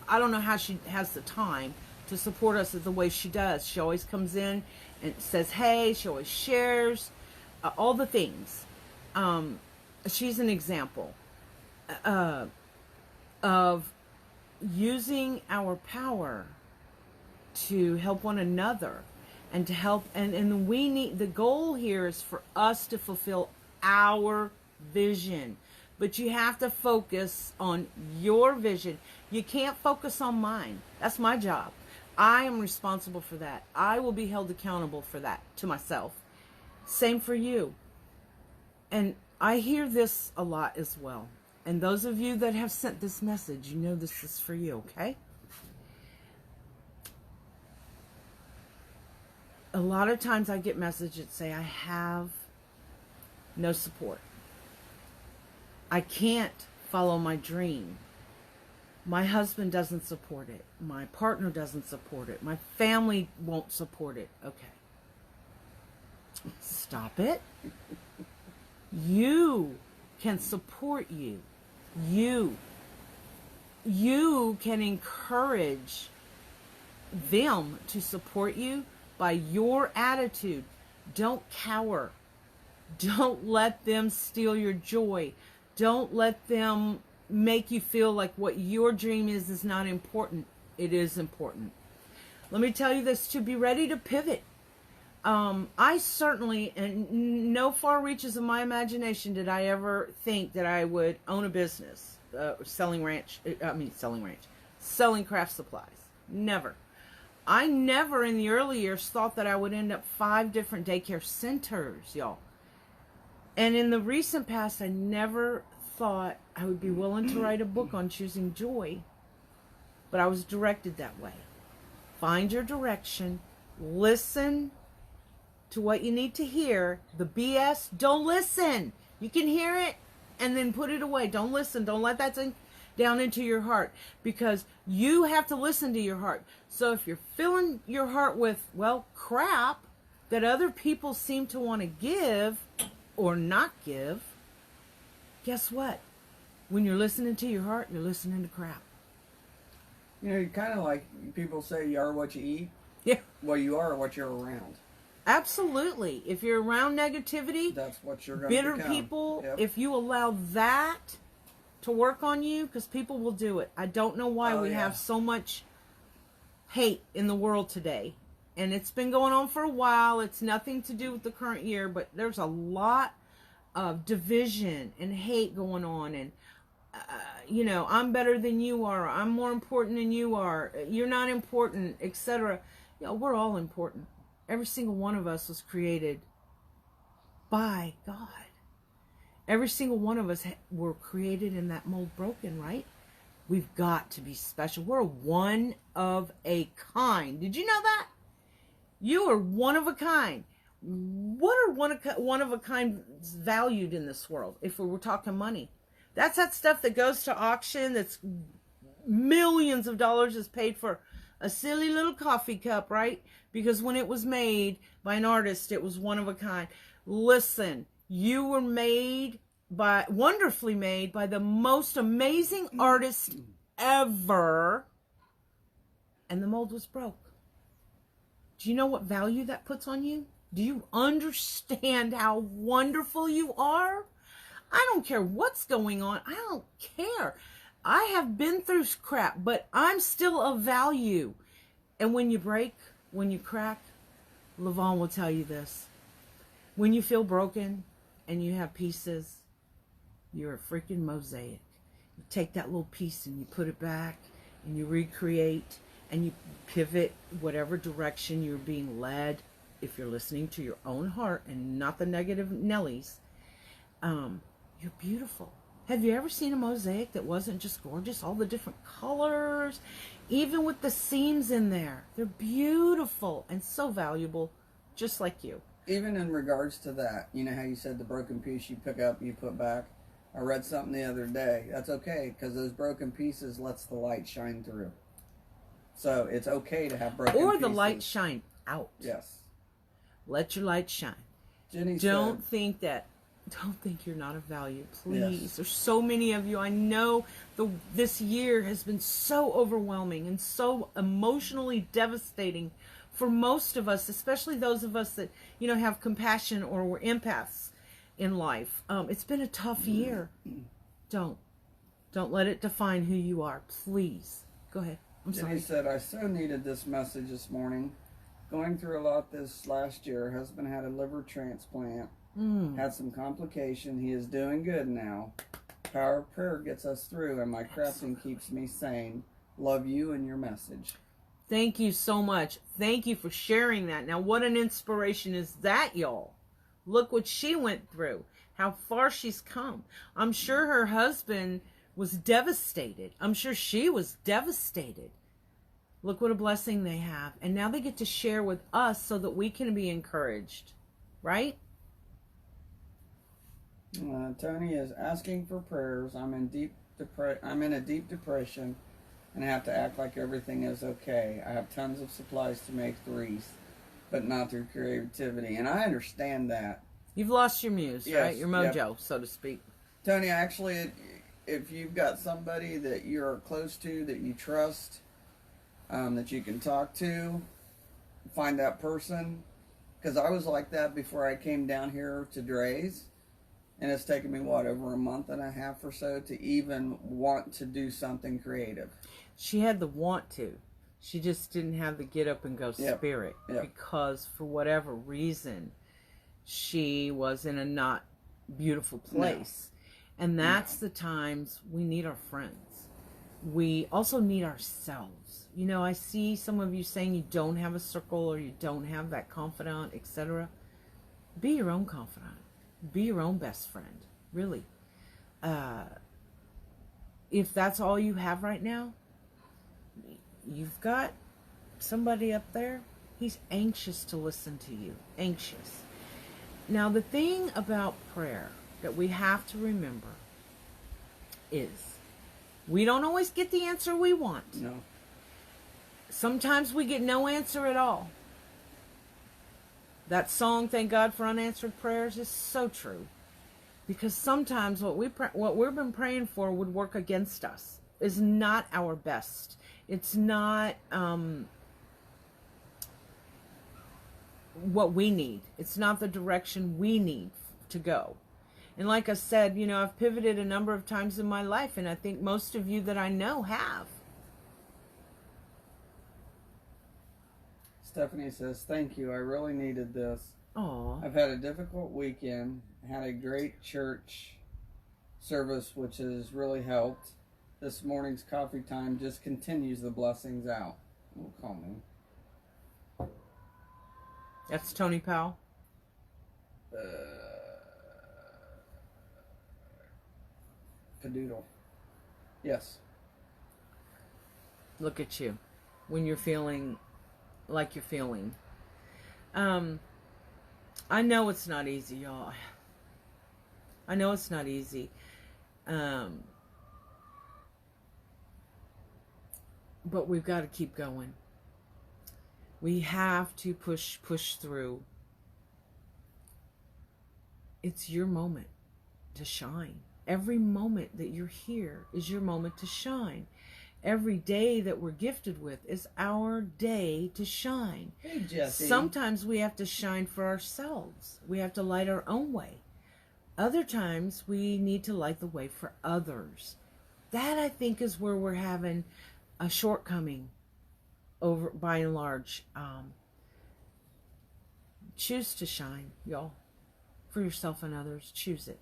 I don't know how she has the time to support us the way she does. She always comes in and says, hey, she always shares all the things. She's an example of using our power to help one another and to help. And we need, the goal here is for us to fulfill our vision. But you have to focus on your vision. You can't focus on mine. That's my job. I am responsible for that. I will be held accountable for that to myself. Same for you. And I hear this a lot as well. And those of you that have sent this message, you know this is for you, okay? A lot of times I get messages that say, I have no support. I can't follow my dream. My husband doesn't support it. My partner doesn't support it. My family won't support it. Okay. Stop it. You can support you. You can encourage them to support you by your attitude. Don't cower. Don't let them steal your joy. Don't let them make you feel like what your dream is not important. It is important. Let me tell you this, to be ready to pivot. I certainly, and no far reaches of my imagination did I ever think that I would own a business, selling craft supplies. Never. I never in the early years thought that I would end up 5 different daycare centers, y'all. And in the recent past, I never thought I would be willing to write a book on choosing joy. But I was directed that way. Find your direction. Listen to what you need to hear. The BS, don't listen. You can hear it and then put it away. Don't listen. Don't let that sink down into your heart, because you have to listen to your heart. So if you're filling your heart with, well, crap that other people seem to want to give or not give, guess what? When you're listening to your heart, you're listening to crap.
You know, you're kind of like people say you are what you eat.
Yeah.
Well, you are what you're around.
Absolutely. If you're around negativity,
that's what you're going to
bitter
become.
people,
Yep.
if you allow that to work on you, because people will do it. I don't know why we have so much hate in the world today. And it's been going on for a while. It's nothing to do with the current year, but there's a lot of division and hate going on. And, you know, I'm better than you are. I'm more important than you are. You're not important, etc. You know, we're all important. Every single one of us was created by God. Every single one of us were created in that mold broken, right? We've got to be special. We're one of a kind. Did you know that? You are one of a kind. What are one of a kinds valued in this world? If we were talking money, that's that stuff that goes to auction. That's millions of dollars is paid for a silly little coffee cup, right? Because when it was made by an artist, it was one of a kind. Listen, you were wonderfully made by the most amazing artist ever, and the mold was broke. Do you know what value that puts on you? Do you understand how wonderful you are? I don't care what's going on. I don't care. I have been through crap, but I'm still of value. And when you break, when you crack, Levon will tell you this. When you feel broken and you have pieces, you're a freaking mosaic. You take that little piece and you put it back and you recreate and you pivot whatever direction you're being led. If you're listening to your own heart and not the negative Nellies, you're beautiful. Have you ever seen a mosaic that wasn't just gorgeous? All the different colors, even with the seams in there. They're beautiful and so valuable, just like you.
Even in regards to that, you know how you said the broken piece you pick up, you put back? I read something the other day. That's okay, because those broken pieces lets the light shine through. So it's okay to have broken pieces.
Or the light shine out.
Yes.
Let your light shine.
Jenny
Don't
said,
think you're not of value, please.
Yes.
There's so many of you. I know this year has been so overwhelming and so emotionally devastating for most of us, especially those of us that, you know, have compassion or were empaths in life. It's been a tough year. Don't let it define who you are, please. Go ahead. I'm sorry.
Jenny said, I so needed this message this morning. Going through a lot this last year. Husband had a liver transplant. Had some complication. He is doing good now. Power of prayer gets us through, and my crafting keeps me sane. Love you and your message.
Thank you so much. Thank you for sharing that. Now, what an inspiration is that, y'all? Look what she went through. How far she's come. I'm sure her husband was devastated. I'm sure she was devastated. Look what a blessing they have. And now they get to share with us so that we can be encouraged. Right?
Tony is asking for prayers. I'm in a deep depression and have to act like everything is okay. I have tons of supplies to make the wreath, but not through creativity. And I understand that.
You've lost your muse,
Yes,
right? Your mojo, so to speak.
Tony, actually, if you've got somebody that you're close to, that you trust, that you can talk to, find that person. Because I was like that before I came down here to Dre's. And it's taken me, what, over a month and a half or so to even want to do something creative.
She had the want to. She just didn't have the get up and go spirit.
Yep.
Because for whatever reason, she was in a not beautiful place. No. And that's the times we need our friends. We also need ourselves. You know, I see some of you saying you don't have a circle or you don't have that confidant, etc. Be your own confidant. Be your own best friend, really. If that's all you have right now, you've got somebody up there. He's anxious to listen to you. Anxious. Now, the thing about prayer that we have to remember is we don't always get the answer we want.
No.
Sometimes we get no answer at all. That song, Thank God for Unanswered Prayers, is so true. Because sometimes what we've been praying for would work against us. Is not our best. It's not what we need. It's not the direction we need to go. And like I said, you know, I've pivoted a number of times in my life, and I think most of you that I know have.
Stephanie says, thank you. I really needed this.
Aww.
I've had a difficult weekend. Had a great church service, which has really helped. This morning's coffee time just continues the blessings out. Oh, call me.
That's Tony Powell.
Cadoodle. Yes.
Look at you. When you're feeling like you're feeling. I know it's not easy, y'all. I know it's not easy. But we've got to keep going. We have to push through. It's your moment to shine. Every moment that you're here is your moment to shine. Every day that we're gifted with is our day to shine.
Hey, Jesse.
Sometimes we have to shine for ourselves. We have to light our own way. Other times we need to light the way for others. That, I think, is where we're having a shortcoming over, by and large. Choose to shine, y'all. For yourself and others. Choose it.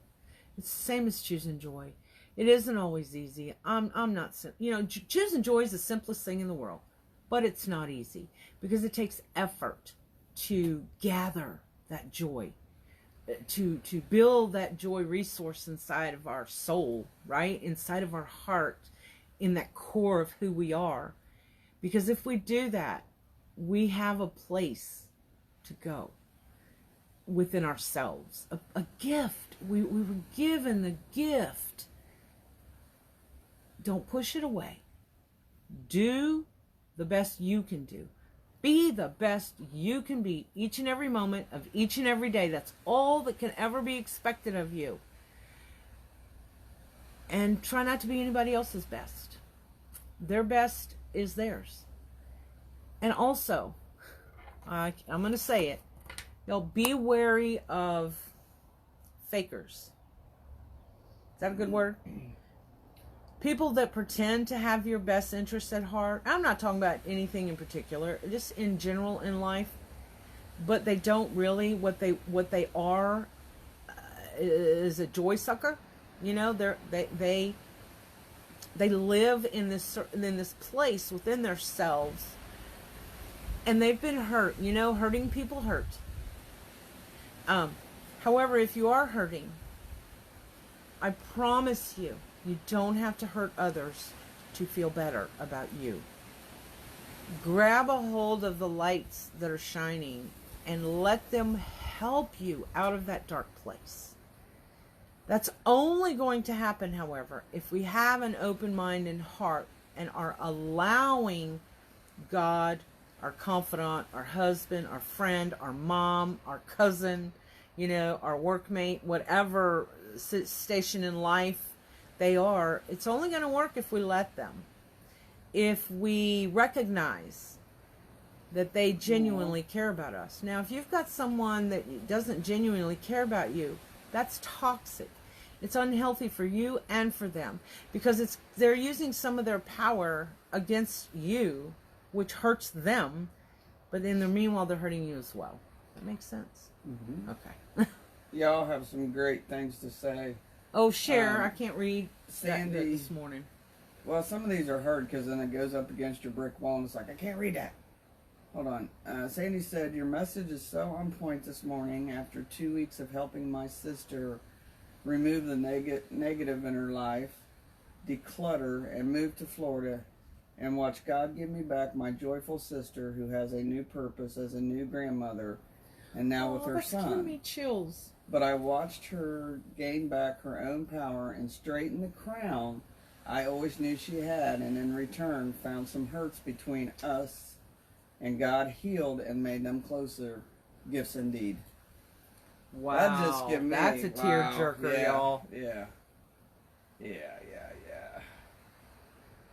It's the same as choosing joy. It isn't always easy. I'm not, you know, choosing joy is the simplest thing in the world, but it's not easy because it takes effort to gather that joy, to build that joy resource inside of our soul, right? Inside of our heart, in that core of who we are. Because if we do that, we have a place to go within ourselves, a gift. We were given the gift. Don't push it away. Do the best you can do. Be the best you can be each and every moment of each and every day. That's all that can ever be expected of you. And try not to be anybody else's best. Their best is theirs. And also, I'm going to say it, be wary of fakers. Is that a good word? People that pretend to have your best interest at heart. I'm not talking about anything in particular, just in general in life. But they don't really. What they are is a joy sucker. You know, they live in this place within themselves, and they've been hurt. You know, hurting people hurt. However, if you are hurting, I promise you, you don't have to hurt others to feel better about you. Grab a hold of the lights that are shining and let them help you out of that dark place. That's only going to happen, however, if we have an open mind and heart and are allowing God, our confidant, our husband, our friend, our mom, our cousin, our workmate, whatever station in life they are, it's only going to work if we let them. If we recognize that they genuinely care about us. Now, if you've got someone that doesn't genuinely care about you, that's toxic. It's unhealthy for you and for them, because they're using some of their power against you, which hurts them, but in the meanwhile, they're hurting you as well. That makes sense?
Mm-hmm.
Okay.
Y'all have some great things to say.
Oh, share. I can't read
Sandy,
that this morning.
Well, some of these are hard because then it goes up against your brick wall and it's like, I can't read that. Hold on. Sandy said, your message is so on point this morning after 2 weeks of helping my sister remove the negative in her life, declutter, and move to Florida and watch God give me back my joyful sister who has a new purpose as a new grandmother and now with her
that's
son.
giving me chills.
But I watched her gain back her own power and straighten the crown I always knew she had, and in return found some hurts between us, and God healed and made them closer. Gifts indeed.
Wow.
That just give me,
that's a tearjerker, y'all.
Yeah.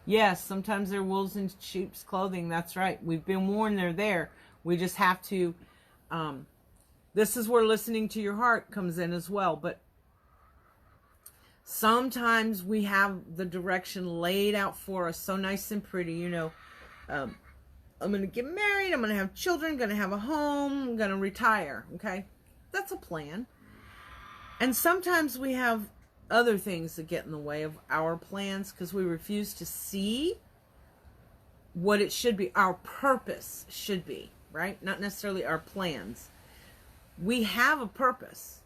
Yes, sometimes they're wolves in sheep's clothing. That's right. We've been warned they're there. We just have to, this is where listening to your heart comes in as well. But sometimes we have the direction laid out for us so nice and pretty. I'm going to get married. I'm going to have children. Going to have a home. I'm going to retire. Okay? That's a plan. And sometimes we have other things that get in the way of our plans because we refuse to see what it should be. Our purpose should be, right? Not necessarily our plans. We have a purpose.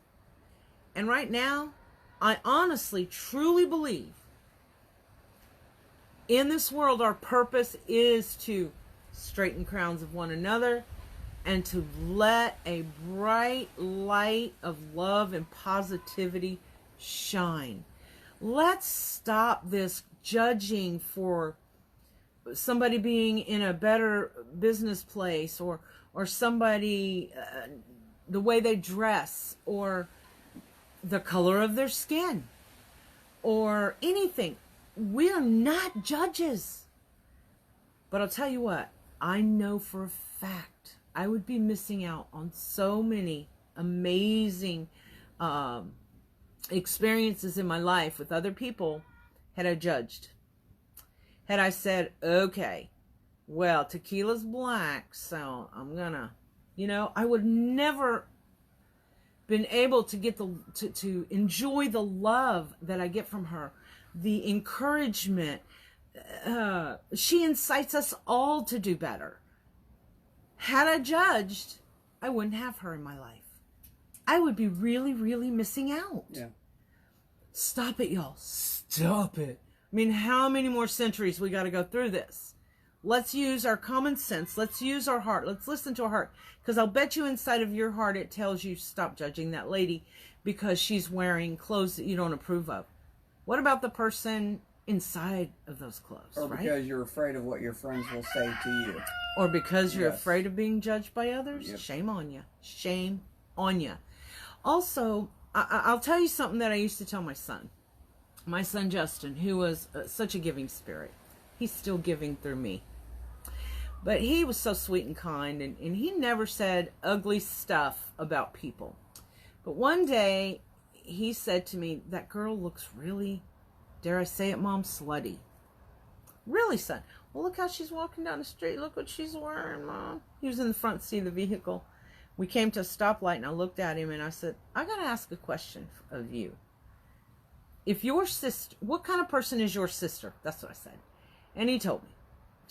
And right now, I honestly, truly believe in this world, our purpose is to straighten crowns of one another and to let a bright light of love and positivity shine. Let's stop this judging for somebody being in a better business place or somebody, the way they dress or the color of their skin or anything. We are not judges. But I'll tell you what, I know for a fact I would be missing out on so many amazing experiences in my life with other people had I judged. Had I said, okay, well, tequila's black, so I'm gonna, I would never been able to get to enjoy the love that I get from her, the encouragement. She incites us all to do better. Had I judged, I wouldn't have her in my life. I would be really, really missing out.
Yeah.
Stop it, y'all. Stop it. I mean, how many more centuries we got to go through this? Let's use our common sense. Let's use our heart. Let's listen to our heart. Because I'll bet you inside of your heart it tells you stop judging that lady because she's wearing clothes that you don't approve of. What about the person inside of those clothes,
or
right?
because you're afraid of what your friends will say to you.
Or because you're
Yes.
afraid of being judged by others?
Yep.
Shame on you. Shame on you. Also, I'll tell you something that I used to tell my son. My son Justin, who was such a giving spirit. He's still giving through me. But he was so sweet and kind, and he never said ugly stuff about people. But one day, he said to me, that girl looks really, dare I say it, Mom, slutty. Really, son? Well, look how she's walking down the street. Look what she's wearing, Mom. He was in the front seat of the vehicle. We came to a stoplight, and I looked at him, and I said, I got to ask a question of you. If your sister, what kind of person is your sister? That's what I said. And he told me.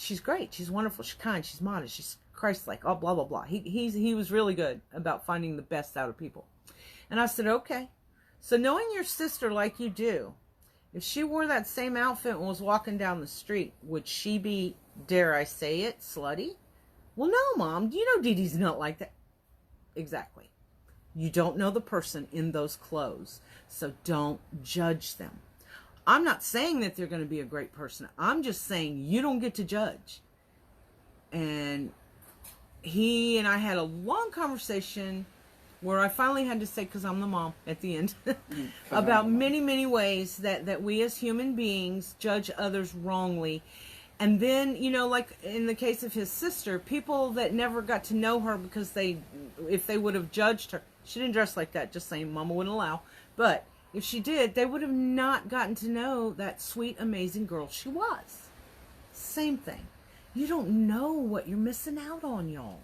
She's great. She's wonderful. She's kind. She's modest. She's Christ-like. Oh, blah, blah, blah. He was really good about finding the best out of people. And I said, okay. So knowing your sister like you do, if she wore that same outfit and was walking down the street, would she be, dare I say it, slutty? Well, no, Mom. You know Dee Dee's not like that. Exactly. You don't know the person in those clothes. So don't judge them. I'm not saying that they're going to be a great person. I'm just saying you don't get to judge. And he and I had a long conversation where I finally had to say, because I'm the mom at the end,
'Cause
about
I'm the
many, many ways that we as human beings judge others wrongly. And then, like in the case of his sister, people that never got to know her because if they would have judged her, she didn't dress like that, just saying, Mama wouldn't allow. But if she did, they would have not gotten to know that sweet, amazing girl she was. Same thing. You don't know what you're missing out on, y'all.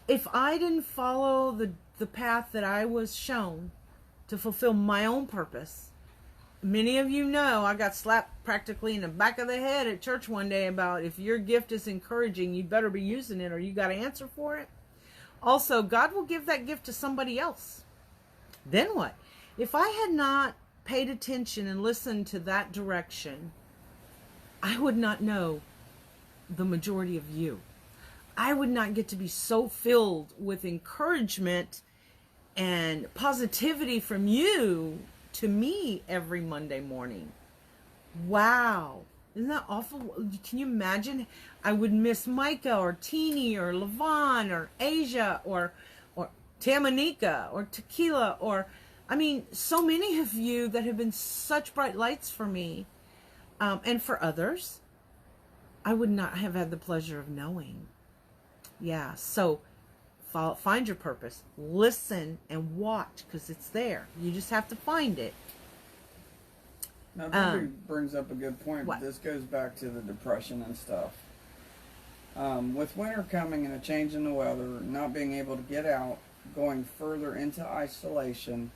If I didn't follow the path that I was shown to fulfill my own purpose, many of you know I got slapped practically in the back of the head at church one day about, if your gift is encouraging, you better be using it or you got to answer for it. Also, God will give that gift to somebody else. Then what? If I had not paid attention and listened to that direction, I would not know the majority of you. I would not get to be so filled with encouragement and positivity from you to me every Monday morning. Wow. Isn't that awful? Can you imagine? I would miss Micah or Teeny or Levon or Asia or Tamanika or Tequila so many of you that have been such bright lights for me and for others, I would not have had the pleasure of knowing. Yeah, so find your purpose. Listen and watch, because it's there. You just have to find it.
Now, Debbie brings up a good point,
what?
but this goes back to the depression and stuff. With winter coming and a change in the weather, not being able to get out, going further into isolation,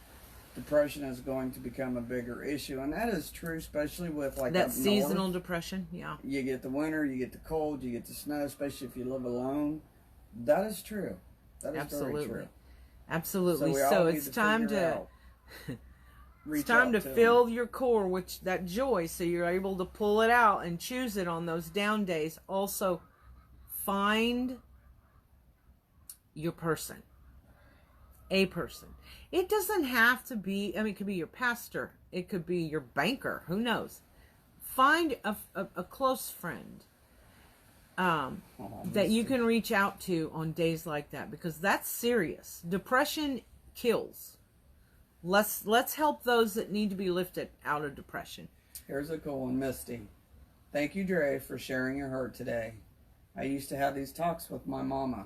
depression is going to become a bigger issue. And that is true, especially with like
that
up
seasonal
north.
depression. Yeah.
You get the winter, you get the cold, you get the snow, especially if you live alone. That is true. That is
Absolutely.
very true.
Absolutely.
So,
So it's time to it's time to fill your core with that joy, so you're able to pull it out and choose it on those down days. Also, find your person. A person. It doesn't have to be, it could be your pastor. It could be your banker. Who knows? Find a close friend that you can reach out to on days like that, because that's serious. Depression kills. Let's help those that need to be lifted out of depression.
Here's a cool one, Misty. Thank you, Drea, for sharing your hurt today. I used to have these talks with my mama.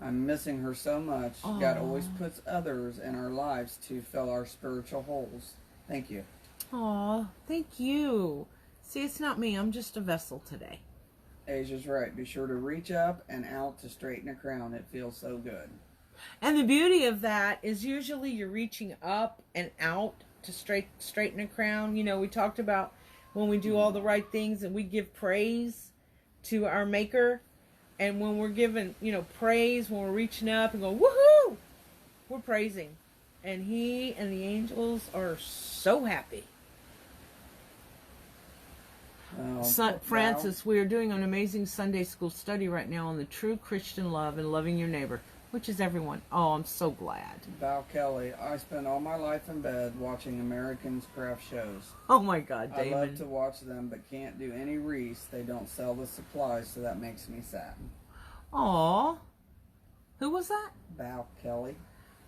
I'm missing her so much.
Aww.
God always puts others in our lives to fill our spiritual holes. Thank you.
Aw, thank you. See, it's not me. I'm just a vessel today.
Asia's right. Be sure to reach up and out to straighten a crown. It feels so good.
And the beauty of that is usually you're reaching up and out to straighten a crown. We talked about when we do all the right things and we give praise to our Maker. And when we're giving, praise, when we're reaching up and going, woohoo, we're praising. And He and the angels are so happy. Francis, we are doing an amazing Sunday school study right now on the true Christian love and loving your neighbor, which is everyone. Oh, I'm so glad.
Val Kelly, I spend all my life in bed watching Americans craft shows.
Oh my God, David.
I love to watch them, but can't do any wreaths. They don't sell the supplies, so that makes me sad.
Aw. Who was that?
Val Kelly.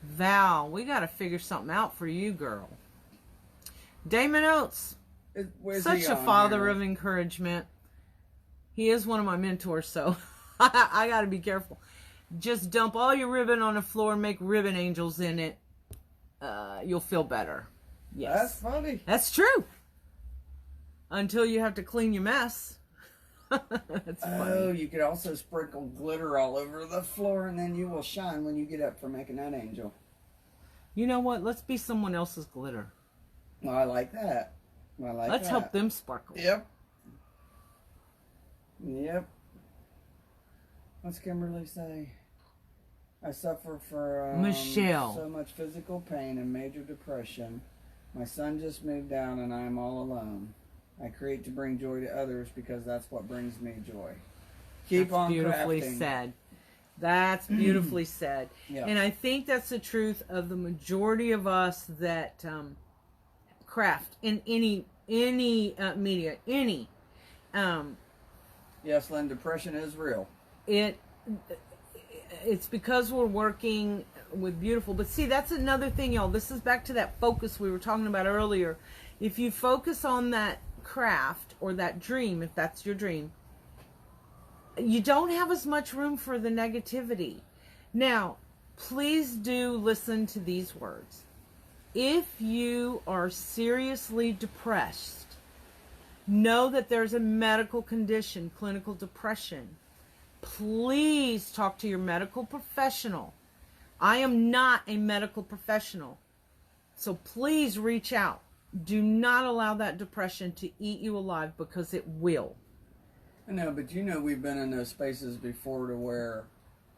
Val, we got to figure something out for you, girl. Damon Oates. Such a father of encouragement. He is one of my mentors, so I got to be careful. Just dump all your ribbon on the floor and make ribbon angels in it. You'll feel better. Yes.
That's funny.
That's true. Until you have to clean your mess. That's funny.
Oh, you could also sprinkle glitter all over the floor, and then you will shine when you get up for making that angel.
You know what? Let's be someone else's glitter.
Well, I like that.
Let's help them sparkle.
Yep. What's Kimberly say? I suffer from
Michelle.
So much physical pain and major depression. My son just moved out and I am all alone. I create to bring joy to others because that's what brings me joy. Keep
that's
on
beautifully
crafting.
said. That's beautifully said.
Yeah.
And I think that's the truth of the majority of us that craft in any media, any.
Yes, Lynn, depression is real.
it's because we're working with beautiful. But see, that's another thing, y'all. This is back to that focus we were talking about earlier. If you focus on that craft or that dream, if that's your dream, you don't have as much room for the negativity. Now, please do listen to these words. If you are seriously depressed, know that there's a medical condition, clinical depression. Please talk to your medical professional. I am not a medical professional, so please reach out. Do not allow that depression to eat you alive, because it will.
I know, but you know we've been in those spaces before to where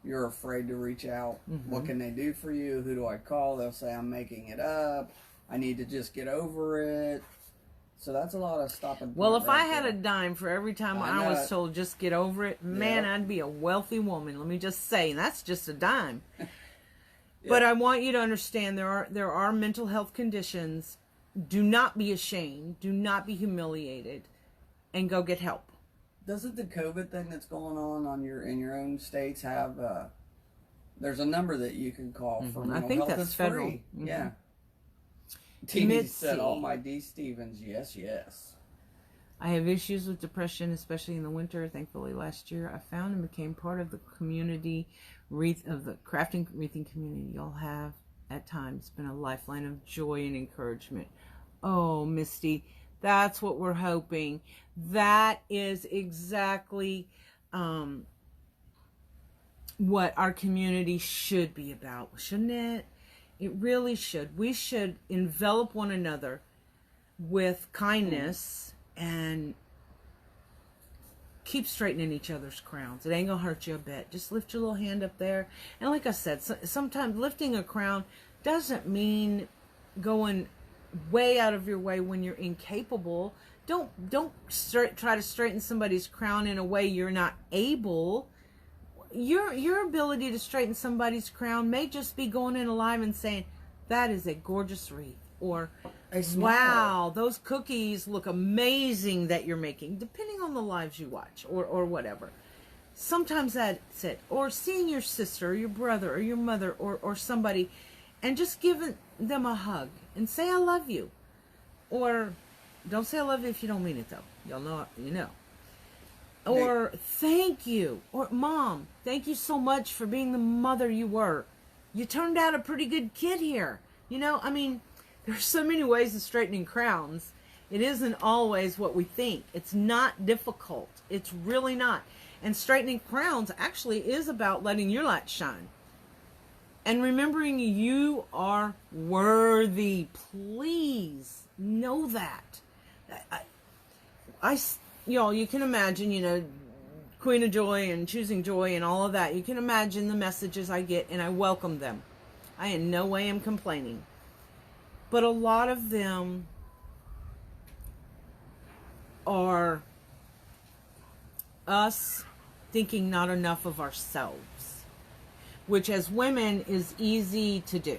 you're afraid to reach out.
Mm-hmm.
What can they do for you? Who do I call? They'll say, I'm making it up. I need to just get over it. So that's a lot of stopping.
Well, if I had a dime for every time I was
it.
told just get over it, man,
Yep.
I'd be a wealthy woman. Let me just say, and that's just a dime.
Yep.
But I want you to understand there are mental health conditions. Do not be ashamed. Do not be humiliated, and go get help.
Doesn't the COVID thing that's going on in your own states have? There's a number that you can call for mental
I think
health.
that's
It's
federal.
free.
Mm-hmm.
Yeah. Teeny said,
Mitzi.
"All my D. Stevens, yes, yes."
I have issues with depression, especially in the winter. Thankfully, last year I found and became part of the community of the crafting wreathing community. Y'all have at times been a lifeline of joy and encouragement. Oh, Misty, that's what we're hoping. That is exactly what our community should be about, shouldn't it? It really should. We should envelop one another with kindness and keep straightening each other's crowns. It ain't gonna hurt you a bit. Just lift your little hand up there. And like I said, sometimes lifting a crown doesn't mean going way out of your way when you're incapable. Don't try to straighten somebody's crown in a way you're not able. Your ability to straighten somebody's crown may just be going in alive and saying, that is a gorgeous wreath, or wow, those cookies look amazing that you're making, depending on the lives you watch, or whatever. Sometimes that's it. Or seeing your sister or your brother or your mother or somebody and just giving them a hug and say, I love you. Or don't say I love you if you don't mean it, though. Y'all know, you know. Or thank you. Or Mom, thank you so much for being the mother you were. You turned out a pretty good kid here. You know, I mean, there's so many ways of straightening crowns. It isn't always what we think. It's not difficult. It's really not. And straightening crowns actually is about letting your light shine. And remembering you are worthy. Please know that. Y'all, you can imagine, you know, Queen of Joy and Choosing Joy and all of that. You can imagine the messages I get, and I welcome them. I in no way am complaining. But a lot of them are us thinking not enough of ourselves, which as women is easy to do.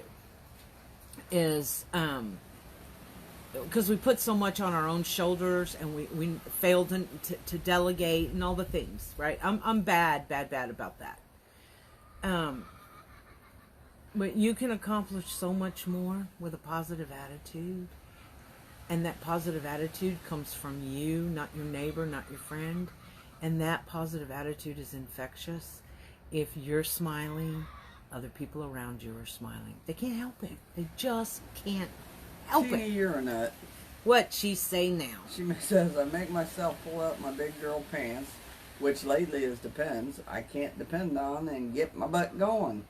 Is because we put so much on our own shoulders, and we fail to delegate and all the things, right? I'm bad about that. But you can accomplish so much more with a positive attitude. And that positive attitude comes from you, not your neighbor, not your friend. And that positive attitude is infectious. If you're smiling, other people around you are smiling. They can't help it. They just can't help it.
You're a nut.
What she say now?
She says, I make myself pull up my big girl pants, which lately is depends. I can't depend on and get my butt going.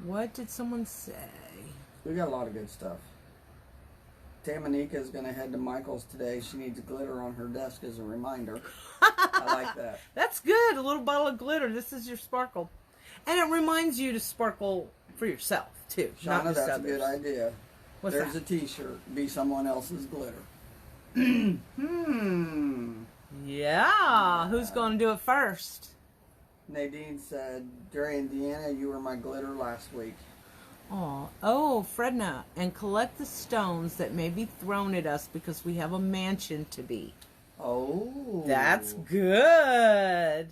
What did someone say?
We got a lot of good stuff. Tamanika is going to head to Michael's today. She needs glitter on her desk as a reminder. I like that.
That's good. A little bottle of glitter. This is your sparkle. And it reminds you to sparkle for yourself, too.
Shauna,
not just
that's
others.
a good idea.
What's
There's
that?
a t-shirt. Be someone else's glitter.
Yeah. Who's going to do it first?
Nadine said, Drea and Deanna, you were my glitter last week.
Oh, Fredna, and collect the stones that may be thrown at us because we have a mansion to be.
Oh.
That's good.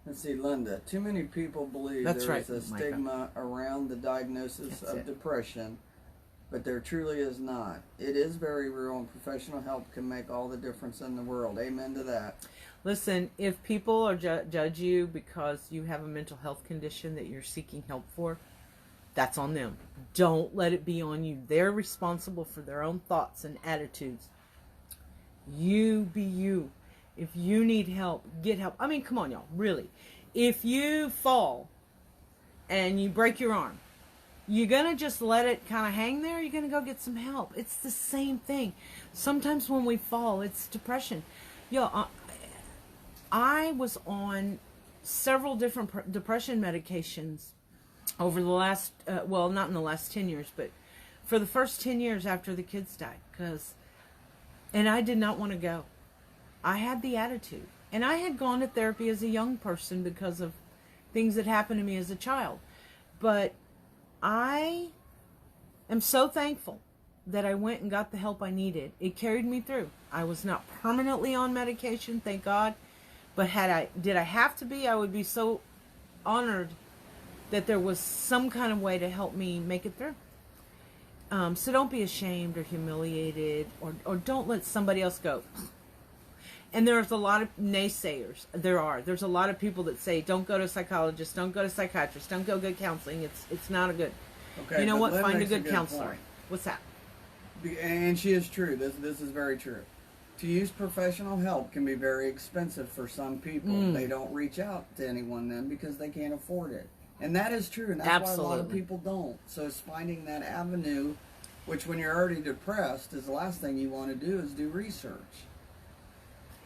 Let's see, Linda. Too many people believe
That's
there is
right,
a
Micah.
stigma around the diagnosis
That's
of
it.
depression, but there truly is not. It is very real, and professional help can make all the difference in the world. Amen to that.
Listen, if people are judge you because you have a mental health condition that you're seeking help for, that's on them. Don't let it be on you. They're responsible for their own thoughts and attitudes. You be you. If you need help, get help. I mean, come on, y'all. Really. If you fall and you break your arm, you're going to just let it kind of hang there? You're going to go get some help. It's the same thing. Sometimes when we fall, it's depression. Yo, I was on several different depression medications over the last, well, not in the last 10 years, but for the first 10 years after the kids died. And I did not want to go. I had the attitude. And I had gone to therapy as a young person because of things that happened to me as a child. But I am so thankful that I went and got the help I needed. It carried me through. I was not permanently on medication, thank God. But did I have to be, I would be so honored that there was some kind of way to help me make it through. So don't be ashamed or humiliated, or don't let somebody else go. And there's a lot of naysayers. There's a lot of people that say, don't go to a psychologist, don't go to a psychiatrist, don't go get counseling. It's not a good.
Okay,
you know what?
Lynn
Find a
makes
good counselor.
point.
What's that?
And she is true. This is very true. To use professional help can be very expensive for some people. They don't reach out to anyone then because they can't afford it. And that is true. And that's why a lot of
Absolutely.
people don't. So it's finding that avenue, which when you're already depressed is the last thing you want to do is do research.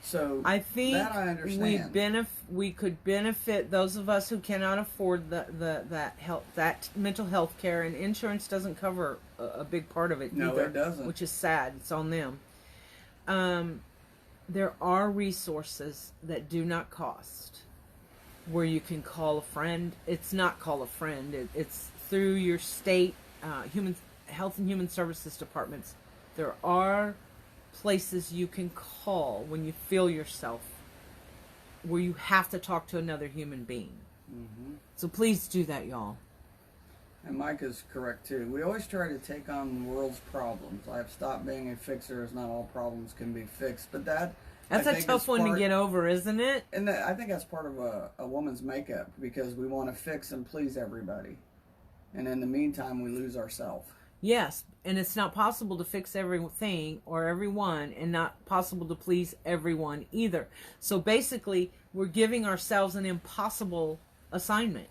So
I think
that I understand.
we could benefit those of us who cannot afford that mental health care, and insurance doesn't cover a big part of it
No,
either,
it doesn't.
which is sad. It's on them. There are resources that do not cost, where you can call a friend. It's not call a friend. It's through your state human health and human services departments. There are places you can call when you feel yourself where you have to talk to another human being.
Mm-hmm.
So please do that, y'all.
And Mike is correct too. We always try to take on the world's problems. I have stopped being a fixer, as not all problems can be fixed. But that's
a tough one to get over, isn't it?
And I think that's part of a woman's makeup, because we want to fix and please everybody, and in the meantime we lose ourselves.
Yes, and it's not possible to fix everything or everyone, and not possible to please everyone either. So basically, we're giving ourselves an impossible assignment.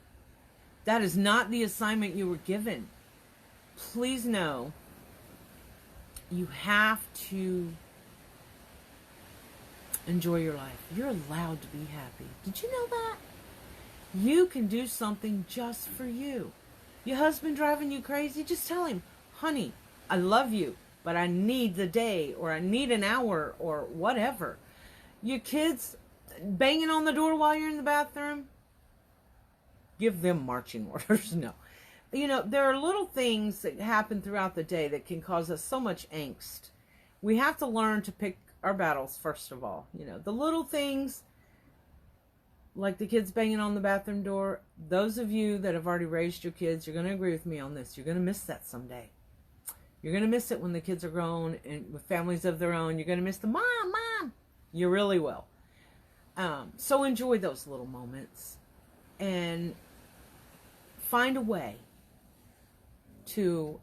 That is not the assignment you were given. Please know, you have to enjoy your life. You're allowed to be happy. Did you know that? You can do something just for you. Your husband driving you crazy, just tell him, honey, I love you, but I need the day, or I need an hour, or whatever. Your kids banging on the door while you're in the bathroom, give them marching orders. No. You know, there are little things that happen throughout the day that can cause us so much angst. We have to learn to pick our battles, first of all. You know, the little things, like the kids banging on the bathroom door. Those of you that have already raised your kids, you're going to agree with me on this. You're going to miss that someday. You're going to miss it when the kids are grown and with families of their own. You're going to miss the mom. You really will. So enjoy those little moments and find a way to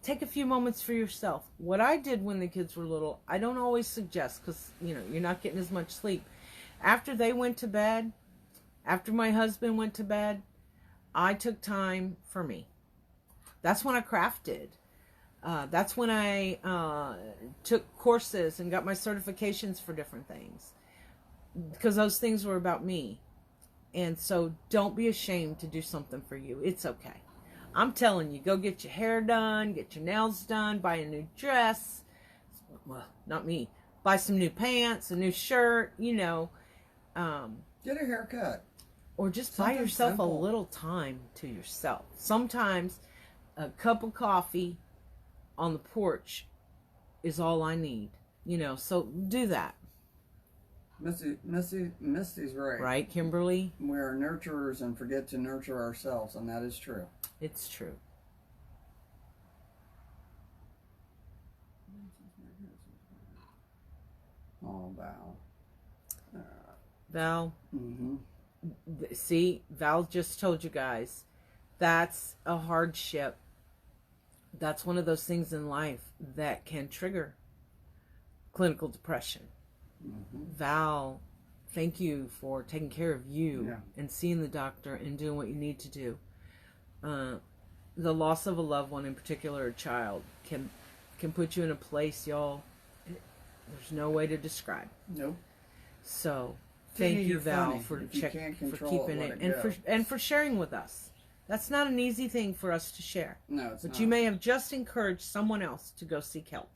take a few moments for yourself. What I did when the kids were little, I don't always suggest, because you're not getting as much sleep. After they went to bed, after my husband went to bed, I took time for me. That's when I crafted. That's when I took courses and got my certifications for different things, because those things were about me. And so don't be ashamed to do something for you. It's okay. I'm telling you, go get your hair done, get your nails done, buy a new dress. Well, not me. Buy some new pants, a new shirt,
Get a haircut.
Or just
Something
buy yourself
simple.
a little time to yourself. Sometimes a cup of coffee on the porch is all I need. So do that.
Misty's right.
Right, Kimberly?
We are nurturers and forget to nurture ourselves, and that is true.
It's true.
Oh, Val.
Val,
Mm-hmm.
see, Val just told you guys, that's a hardship. That's one of those things in life that can trigger clinical depression.
Mm-hmm.
Val, thank you for taking care of you
Yeah.
and seeing the doctor and doing what you need to do. The loss of a loved one, in particular a child, can put you in a place, y'all, there's no way to describe.
Nope.
So thank you,
You're
Val,
funny.
for
If you can't
for
control
keeping
let
it
go.
and for sharing with us. That's not an easy thing for us to share.
No, it's
But
not.
you may have just encouraged someone else to go seek help.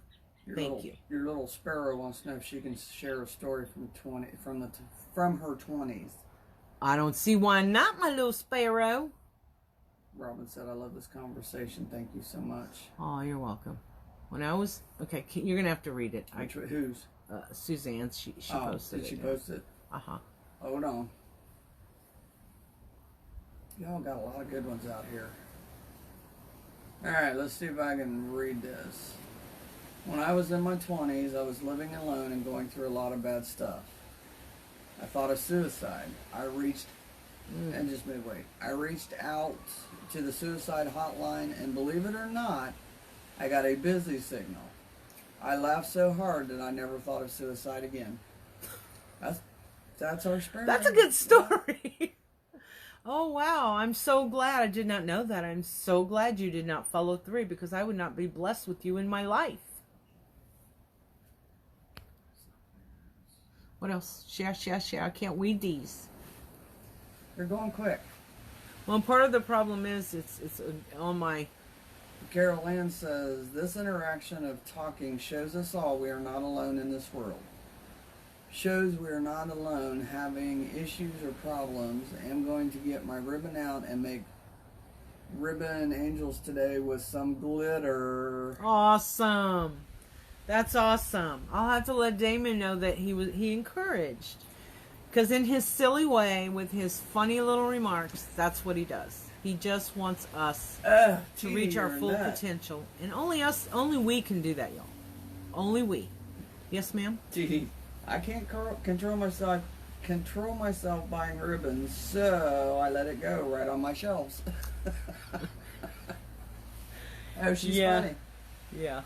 Thank you.
Your little sparrow wants to know if she can share a story from her 20s.
I don't see why not, my little sparrow.
Robin said, "I love this conversation. Thank you so much."
Oh, you're welcome. When I was okay, you're gonna have to read it.
Whose?
Suzanne's. She posted
did
it.
she post it?
Uh-huh.
Hold on. Y'all got a lot of good ones out here. Alright, let's see if I can read this. When I was in my 20s, I was living alone and going through a lot of bad stuff. I thought of suicide. I reached out to the suicide hotline, and believe it or not, I got a busy signal. I laughed so hard that I never thought of suicide again. That's our story.
That's a good story. Oh, wow. I'm so glad. I did not know that. I'm so glad you did not follow through, because I would not be blessed with you in my life. What else? Share. I can't read these.
You're going quick.
Well, part of the problem is it's on my...
Carol Ann says, this interaction of talking shows us all we are not alone in this world. Shows we are not alone having issues or problems. I'm going to get my ribbon out and make ribbon angels today with some glitter.
Awesome. That's awesome. I'll have to let Damon know that he encouraged. Because in his silly way, with his funny little remarks, that's what he does. He just wants us to reach our full potential. And only we can do that, y'all. Only we. Yes, ma'am?
Gee, I can't control myself buying ribbons, so I let it go right on my shelves. Oh, she's funny.
Yeah.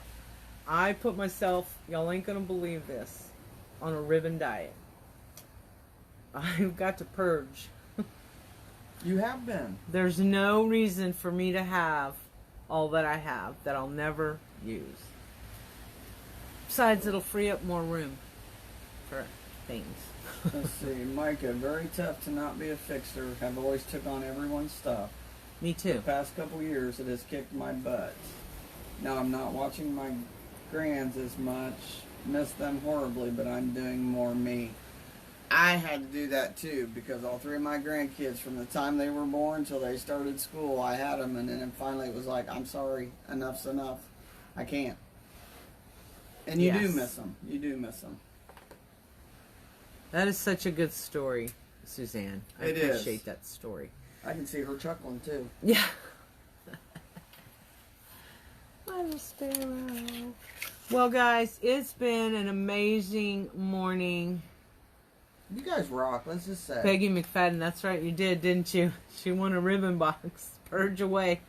I put myself, y'all ain't gonna believe this, on a ribbon diet. I've got to purge.
You have been.
There's no reason for me to have all that I have that I'll never use. Besides, it'll free up more room for things.
Let's see, Micah, very tough to not be a fixer. I've always took on everyone's stuff.
Me too.
The past couple years, it has kicked my butt. Now I'm not watching my grands as much. Miss them horribly, but I'm doing more me. I had to do that too, because all three of my grandkids, from the time they were born till they started school, I had them, and then finally it was like, I'm sorry, enough's enough. I can't. And you do miss them. You do miss them.
That is such a good story, Suzanne. I appreciate that story.
I can see her chuckling too.
Yeah. Little sparrow. Well, guys, it's been an amazing morning.
You guys rock, let's just say.
Peggy McFadden, that's right, you did, didn't you? She won a ribbon box. Purge away.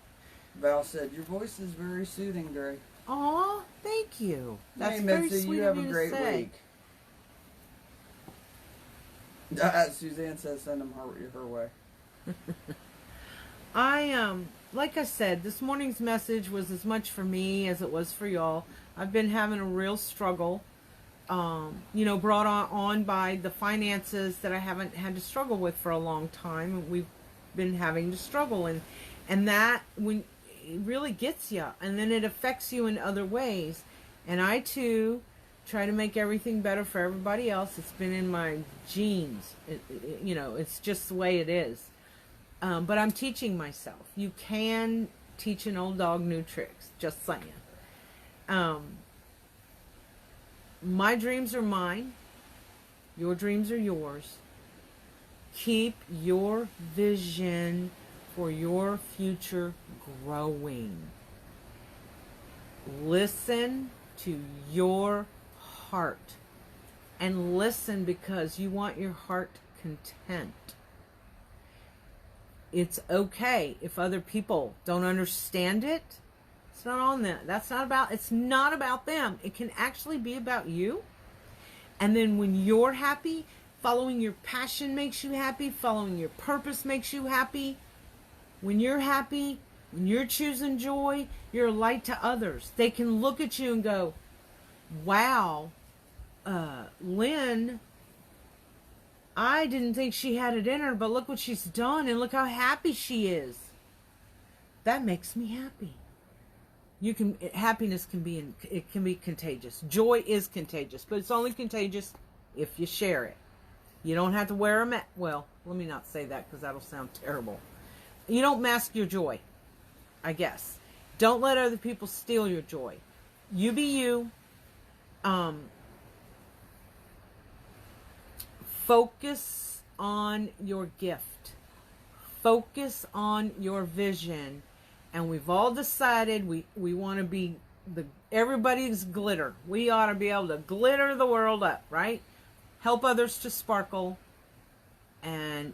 Val said, your voice is very soothing, Drea.
Aw, thank you. That's
hey,
very
Mitzi,
sweet
you
of
have
you
a great
to say.
week. Suzanne says send them her way.
Like I said, this morning's message was as much for me as it was for y'all. I've been having a real struggle, brought on by the finances that I haven't had to struggle with for a long time. We've been having to struggle, and that when it really gets you, and then it affects you in other ways. And I too try to make everything better for everybody else. It's been in my genes. It's just the way it is. But I'm teaching myself. You can teach an old dog new tricks. Just saying. My dreams are mine. Your dreams are yours. Keep your vision for your future growing. Listen to your heart. And listen because you want your heart content. It's okay if other people don't understand it. It's not on them. It's not about them. It can actually be about you. And then when you're happy, following your passion makes you happy, following your purpose makes you happy. When you're happy, when you're choosing joy, you're a light to others. They can look at you and go, wow, Lynn, I didn't think she had it in her, but look what she's done and look how happy she is. That makes me happy. Happiness can be contagious. Joy is contagious, but it's only contagious if you share it. You don't have to wear a mask. Well, let me not say that because that'll sound terrible. You don't mask your joy, I guess. Don't let other people steal your joy. You be you. Focus on your gift. Focus on your vision. And we've all decided we want to be everybody's glitter. We ought to be able to glitter the world up, right? Help others to sparkle and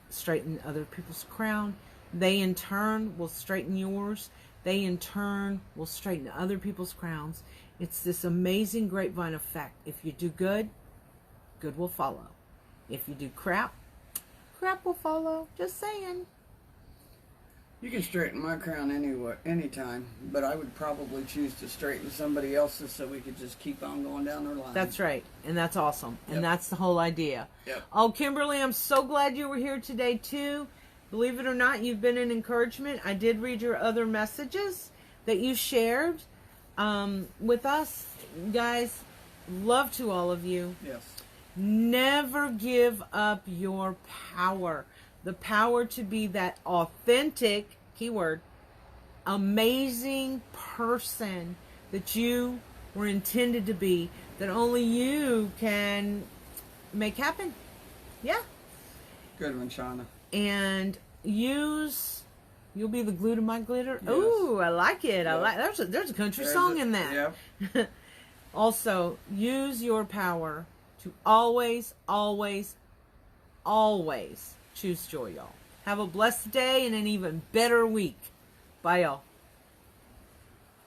straighten other people's crown. They in turn will straighten yours. They in turn will straighten other people's crowns. It's this amazing grapevine effect. If you do good, good will follow. If you do crap, crap will follow. Just saying.
You can straighten my crown anytime, but I would probably choose to straighten somebody else's so we could just keep on going down our line.
That's right, and that's awesome, and that's the whole idea.
Yep.
Oh, Kimberly, I'm so glad you were here today, too. Believe it or not, you've been an encouragement. I did read your other messages that you shared with us. Guys, love to all of you.
Yes.
Never give up your power. The power to be that authentic, keyword, amazing person that you were intended to be, that only you can make happen. Yeah.
Good one, Shauna.
And you'll be the glue to my glitter.
Yes.
Ooh, I like it.
Yep.
There's a country song in that.
Yeah.
Also, use your power to always, always, always choose joy, y'all. Have a blessed day and an even better week. Bye, y'all.